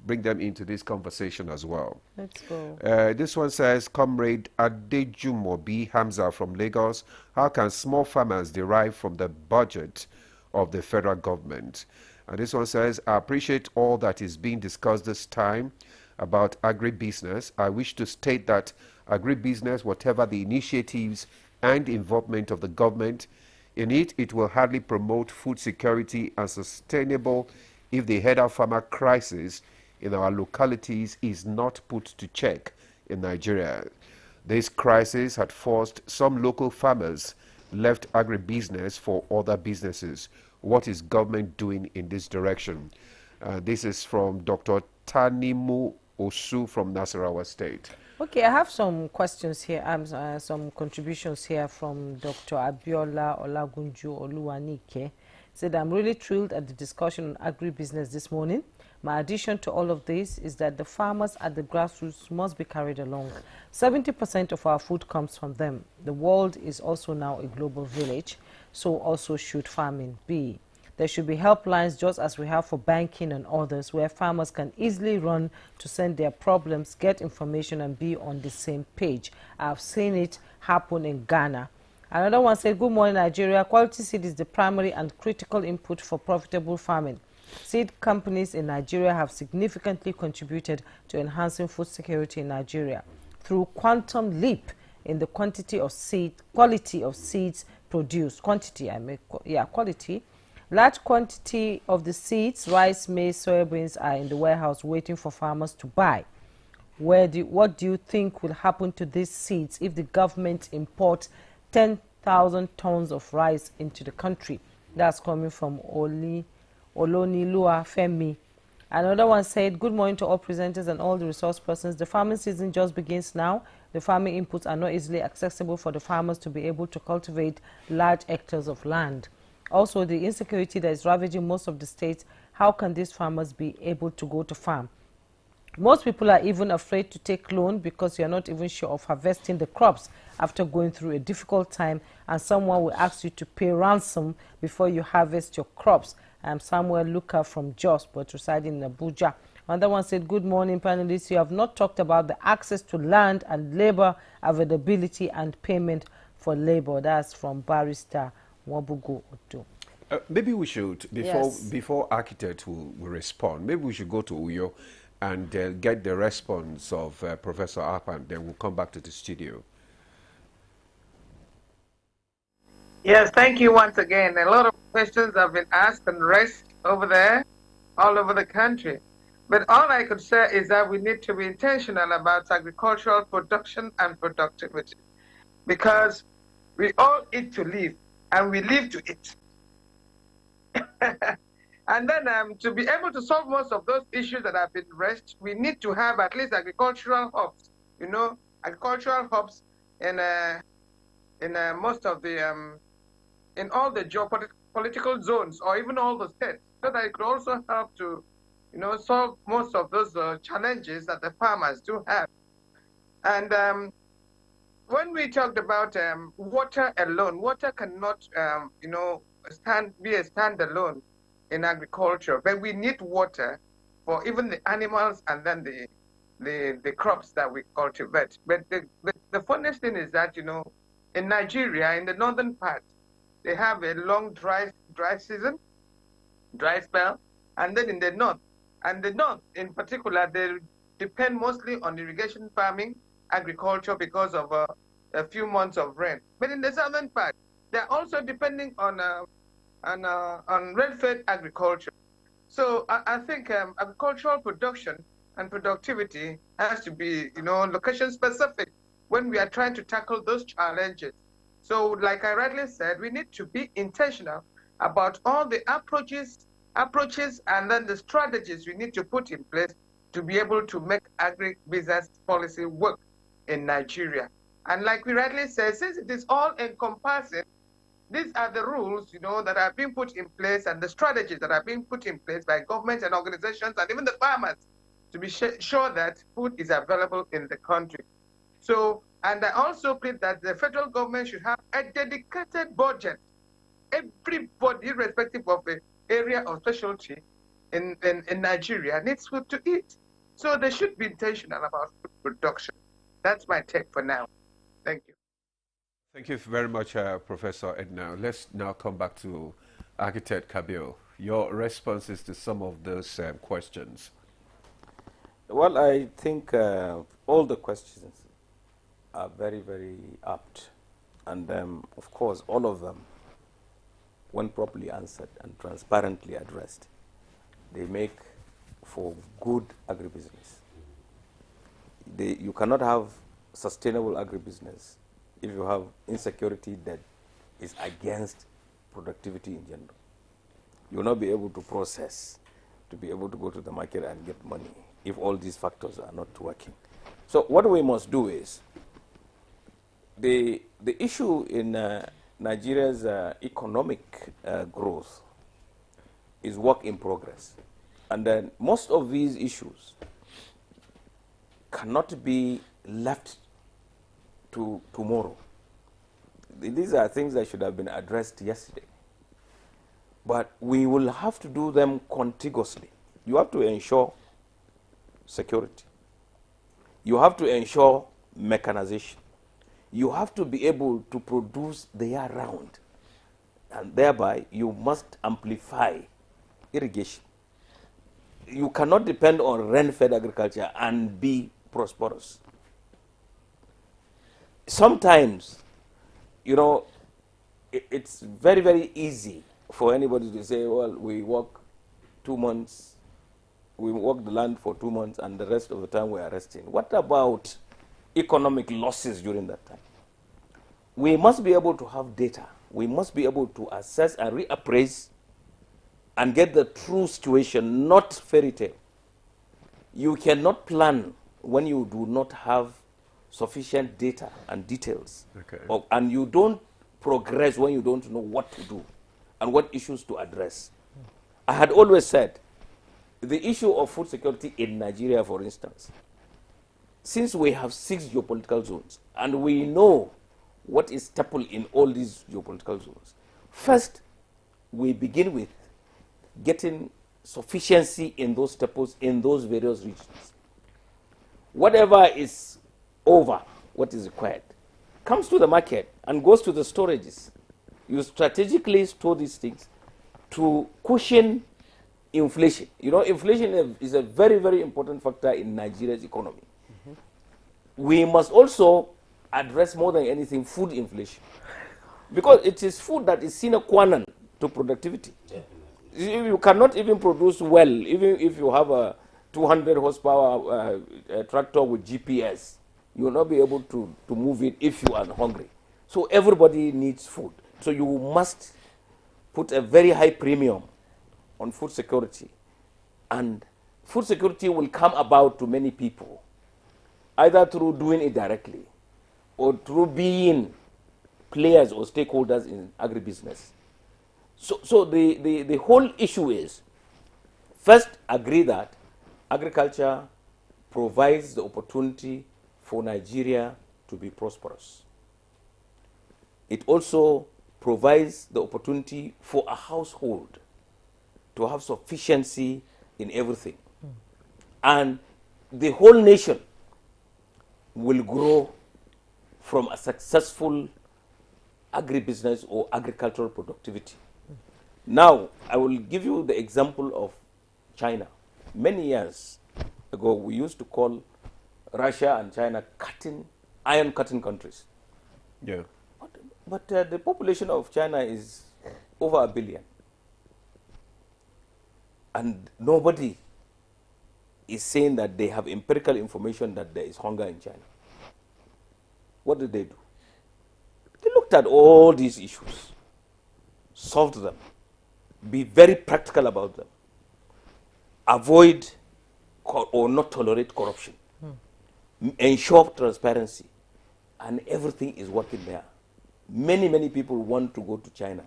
bring them into this conversation as well. Let's go. This one says, Comrade Adejumobi Hamza from Lagos, how can small farmers derive from the budget of the federal government? And this one says, I appreciate all that is being discussed this time about agribusiness. I wish to state that agribusiness, whatever the initiatives and involvement of the government in it, it will hardly promote food security and sustainable if the header farmer crisis in our localities is not put to check in Nigeria. This crisis had forced some local farmers left agribusiness for other businesses. What is government doing in this direction? This is from Dr. Tanimu Osu from Nasarawa State. Okay, I have some questions here, some contributions here from Dr. Abiola Olagunju Oluwanike. Said, I'm really thrilled at the discussion on agribusiness this morning. My addition to all of this is that the farmers at the grassroots must be carried along. 70% of our food comes from them. The world is also now a global village, so also should farming be. There should be helplines just as we have for banking and others where farmers can easily run to send their problems, get information and be on the same page. I've seen it happen in Ghana. Another one said, good morning Nigeria. Quality seed is the primary and critical input for profitable farming. Seed companies in Nigeria have significantly contributed to enhancing food security in Nigeria through quantum leap in the quality of seeds produced. Quality. Large quantity of the seeds, rice, maize, soybeans are in the warehouse waiting for farmers to buy. What do you think will happen to these seeds if the government imports 10 100,000 tons of rice into the country. That's coming from Olonilua Femi. Another one said, good morning to all presenters and all the resource persons. The farming season just begins now. The farming inputs are not easily accessible for the farmers to be able to cultivate large hectares of land. Also, the insecurity that is ravaging most of the states, how can these farmers be able to go to farm? Most people are even afraid to take loan because you're not even sure of harvesting the crops after going through a difficult time, and someone will ask you to pay ransom before you harvest your crops. I'm Samuel Luca from Jos, but residing in Abuja. Another one said, good morning, panelists. You have not talked about the access to land and labor availability and payment for labor. That's from Barrister Wabugo Odo. Maybe we should, before architect will respond, maybe we should go to Uyo and get the response of Professor Arpan, then we'll come back to the studio. Yes, thank you once again. A lot of questions have been asked and raised over there, all over the country. But all I could say is that we need to be intentional about agricultural production and productivity, because we all eat to live, and we live to eat. And then to be able to solve most of those issues that have been raised, we need to have at least agricultural hubs, agricultural hubs in most of the, in all the geopolitical zones, or even all the states, so that it could also help to, solve most of those challenges that the farmers do have. And when we talked about water alone, water cannot, be a standalone in agriculture, but we need water for even the animals and then the crops that we cultivate. But the funniest thing is that, in Nigeria, in the northern part, they have a long dry season, dry spell, and then in the north, and the north in particular, they depend mostly on irrigation farming, agriculture, because of a few months of rain. But in the southern part, they're also depending on rain-fed agriculture. So I think agricultural production and productivity has to be, location specific when we are trying to tackle those challenges. So like I rightly said, we need to be intentional about all the approaches and then the strategies we need to put in place to be able to make agribusiness policy work in Nigeria. And like we rightly said, since it is all encompassing, these are the rules, that are being put in place, and the strategies that are being put in place by governments and organizations and even the farmers to be sure that food is available in the country. So, and I also plead that the federal government should have a dedicated budget. Everybody, irrespective of the area of specialty in Nigeria, needs food to eat. So they should be intentional about food production. That's my take for now. Thank you. Thank you very much, Professor Edna. Let's now come back to Architect Kabir. Your responses to some of those questions. Well, I think all the questions are very, very apt. And of course, all of them, when properly answered and transparently addressed, they make for good agribusiness. You cannot have sustainable agribusiness if you have insecurity that is against productivity in general. You will not be able to process, to be able to go to the market and get money if all these factors are not working. So what we must do is, the issue in Nigeria's economic growth is work in progress. And then most of these issues cannot be left to tomorrow. These are things that should have been addressed yesterday. But we will have to do them contiguously. You have to ensure security. You have to ensure mechanization. You have to be able to produce the year round. And thereby, you must amplify irrigation. You cannot depend on rain-fed agriculture and be prosperous. Sometimes, it's very, very easy for anybody to say, well, we work 2 months, we work the land for 2 months, and the rest of the time we are resting. What about economic losses during that time? we must be able to have data. We must be able to assess and reappraise and get the true situation, not fairy tale. You cannot plan when you do not have sufficient data and details. Okay. And you don't progress when you don't know what to do and what issues to address. I had always said, the issue of food security in Nigeria, for instance, since we have 6 geopolitical zones, and we know what is staple in all these geopolitical zones, first, we begin with getting sufficiency in those staples in those various regions. Whatever is over what is required comes to the market and goes to the storages. You strategically store these things to cushion inflation. You know, inflation is a very, very important factor in Nigeria's economy. We must also address more than anything food inflation, because it is food that is sine qua non to productivity. You cannot even produce well, even if you have a 200 horsepower tractor with GPS. You will not be able to move it if you are hungry. So everybody needs food. So you must put a very high premium on food security. And food security will come about to many people, either through doing it directly or through being players or stakeholders in agribusiness. So the whole issue is, first, agree that agriculture provides the opportunity for Nigeria to be prosperous. It also provides the opportunity for a household to have sufficiency in everything. And the whole nation will grow from a successful agribusiness or agricultural productivity. Now, I will give you the example of China. Many years ago, we used to call Russia and China iron cutting countries. Yeah. But the population of China is over 1 billion. And nobody is saying that they have empirical information that there is hunger in China. What did they do? They looked at all these issues, solved them, be very practical about them, avoid or not tolerate corruption, ensure transparency, and everything is working there. Many, many people want to go to China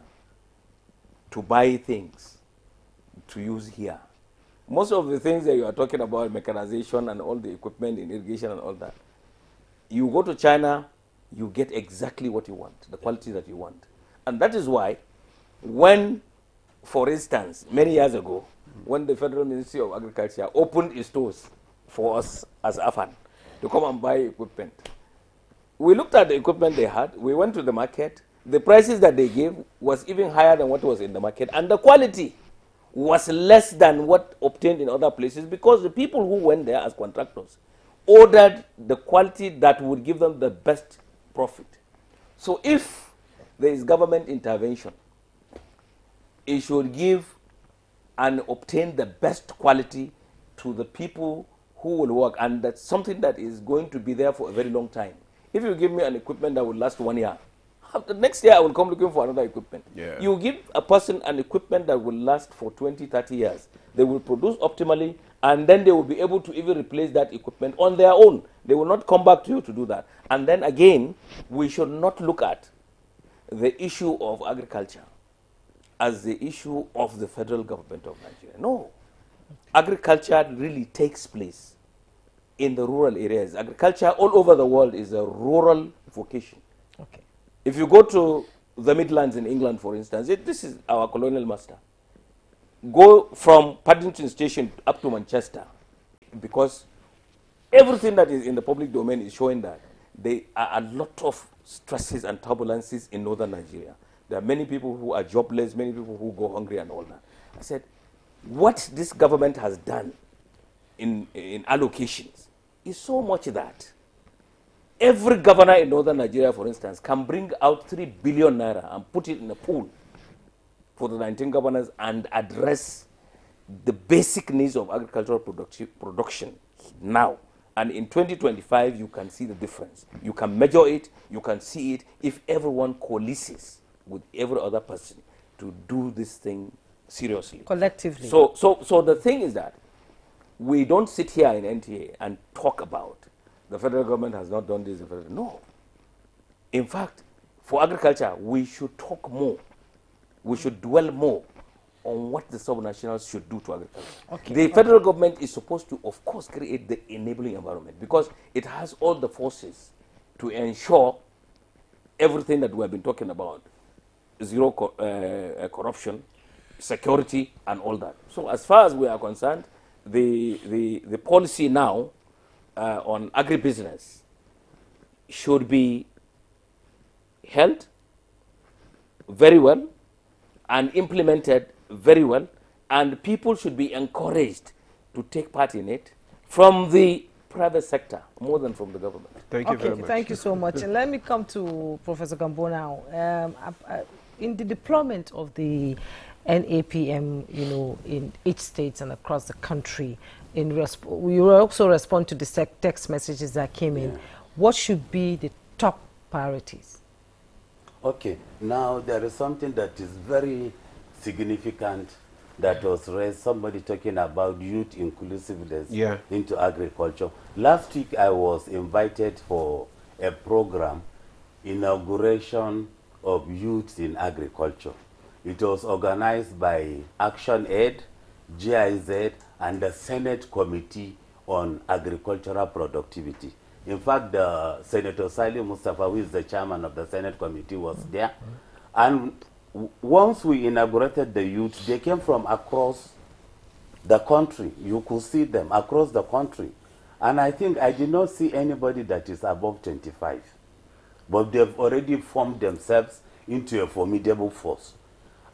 to buy things to use here. Most of the things that you are talking about, mechanization and all the equipment in irrigation and all that, you go to China, you get exactly what you want, the quality that you want. And that is why when, for instance, many years ago, when the Federal Ministry of Agriculture opened its doors for us as AFAN to come and buy equipment, we looked at the equipment they had, we went to the market, the prices that they gave was even higher than what was in the market, and the quality was less than what obtained in other places, because the people who went there as contractors ordered the quality that would give them the best profit. So if there is government intervention, it should give and obtain the best quality to the people who will work, and that's something that is going to be there for a very long time. If you give me an equipment that will last 1 year, the next year I will come looking for another equipment. Yeah. You give a person an equipment that will last for 20, 30 years. They will produce optimally, and then they will be able to even replace that equipment on their own. They will not come back to you to do that. And then again, we should not look at the issue of agriculture as the issue of the federal government of Nigeria. No. Agriculture really takes place in the rural areas. Agriculture all over the world is a rural vocation. Okay. If you go to the Midlands in England, for instance, this is our colonial master. Go from Paddington Station up to Manchester, because everything that is in the public domain is showing that there are a lot of stresses and turbulences in northern Nigeria. There are many people who are jobless, many people who go hungry and all that. I said, what this government has done in allocations is so much that every governor in northern Nigeria, for instance, can bring out 3 billion naira and put it in a pool for the 19 governors and address the basic needs of agricultural production now And in 2025, you can see the difference. You can measure it, you can see it if everyone coalesces with every other person to do this thing seriously. Collectively. So the thing is that we don't sit here in NTA and talk about the federal government has not done this. No. In fact, for agriculture, we should talk more. We should dwell more on what the subnationals should do to agriculture. Okay. The federal government is supposed to, of course, create the enabling environment because it has all the forces to ensure everything that we have been talking about, zero corruption, security, and all that. So as far as we are concerned, the policy now on agribusiness should be held very well and implemented very well, and people should be encouraged to take part in it from the private sector more than from the government. Thank you very much. Thank you so much. And let me come to Professor Gambo now. In the deployment of the NAPM, you know, in each state and across the country, we will also respond to the text messages that came in. What should be the top priorities? Okay, now there is something that is very significant that was raised, somebody talking about youth inclusiveness into agriculture. Last week I was invited for a program, inauguration of youth in agriculture. It was organized by Action Aid, GIZ, and the Senate Committee on Agricultural Productivity. In fact, Senator Salim Mustafa, who is the chairman of the Senate Committee, was there. And once we inaugurated the youth, they came from across the country. You could see them across the country. And I think I did not see anybody that is above 25. But they've already formed themselves into a formidable force.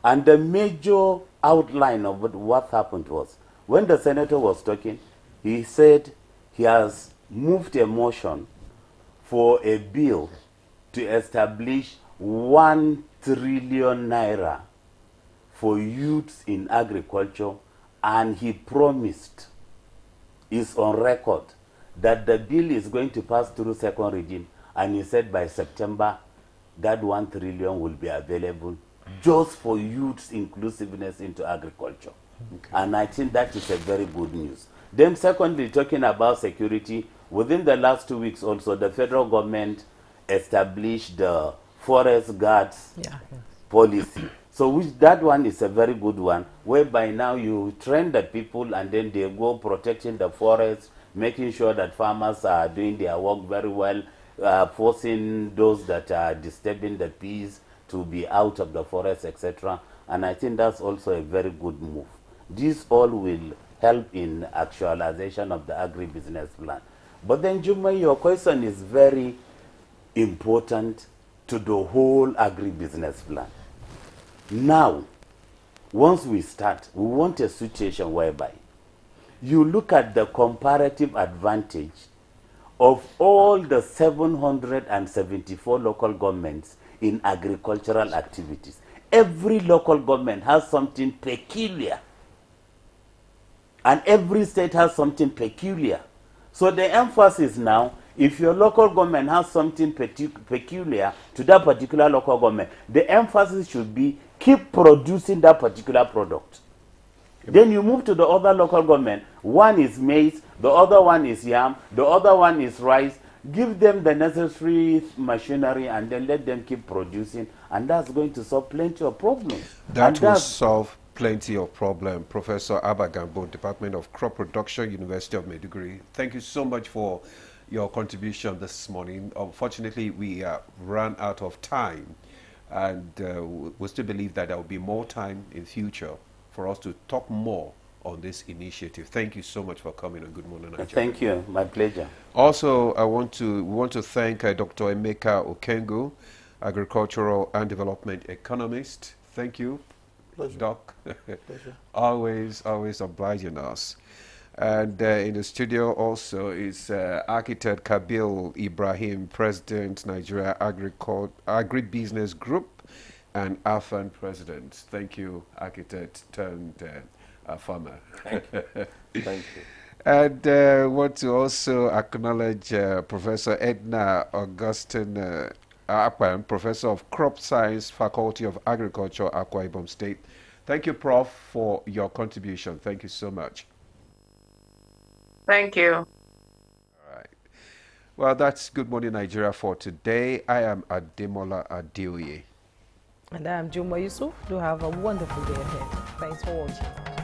And the major outline of what happened was, when the senator was talking, he said he has moved a motion for a bill to establish 1 trillion naira for youths in agriculture, and he promised, is on record, that the bill is going to pass through second reading, and he said by September that 1 trillion will be available just for youths inclusiveness into agriculture. And I think that is a very good news. Then secondly, talking about security, within the last 2 weeks also, the federal government established the forest guards policy. So that one is a very good one, whereby now you train the people and then they go protecting the forest, making sure that farmers are doing their work very well, forcing those that are disturbing the peace to be out of the forest, etc. And I think that's also a very good move. This all will help in actualization of the agribusiness plan. But then, Juma, your question is very important to the whole agribusiness plan. Now, once we start, we want a situation whereby you look at the comparative advantage of all the 774 local governments in agricultural activities. Every local government has something peculiar, and every state has something peculiar. So the emphasis now, if your local government has something peculiar to that particular local government, the emphasis should be keep producing that particular product. Then you move to the other local government. One is maize, the other one is yam, the other one is rice. Give them the necessary machinery and then let them keep producing, and that's going to solve plenty of problems. That will solve plenty of problems. Professor Abba Gambo, Department of Crop Production, University of Maiduguri, thank you so much for your contribution this morning. Unfortunately, we ran out of time, and we still believe that there will be more time in future for us to talk more on this initiative. Thank you so much for coming on Good Morning Nigeria. Thank you, my pleasure. Also, we want to thank Dr. Emeka Okengo, agricultural and development economist. Thank you, Pleasure. Doc. Pleasure. always obliging us. And in the studio also is architect Kabil Ibrahim, President, Nigeria Agribusiness Group, and AFAN President. Thank you, architect turned farmer. Thank you. Thank you. And want to also acknowledge Professor Edna Augustine Akpan, Professor of Crop Science, Faculty of Agriculture, Akwa Ibom State. Thank you, Prof, for your contribution. Thank you so much. Thank you. All right. Well, that's Good Morning Nigeria for today. I am Ademola Adeoye. And I am Juma Yusuf. Do have a wonderful day ahead. Thanks for watching.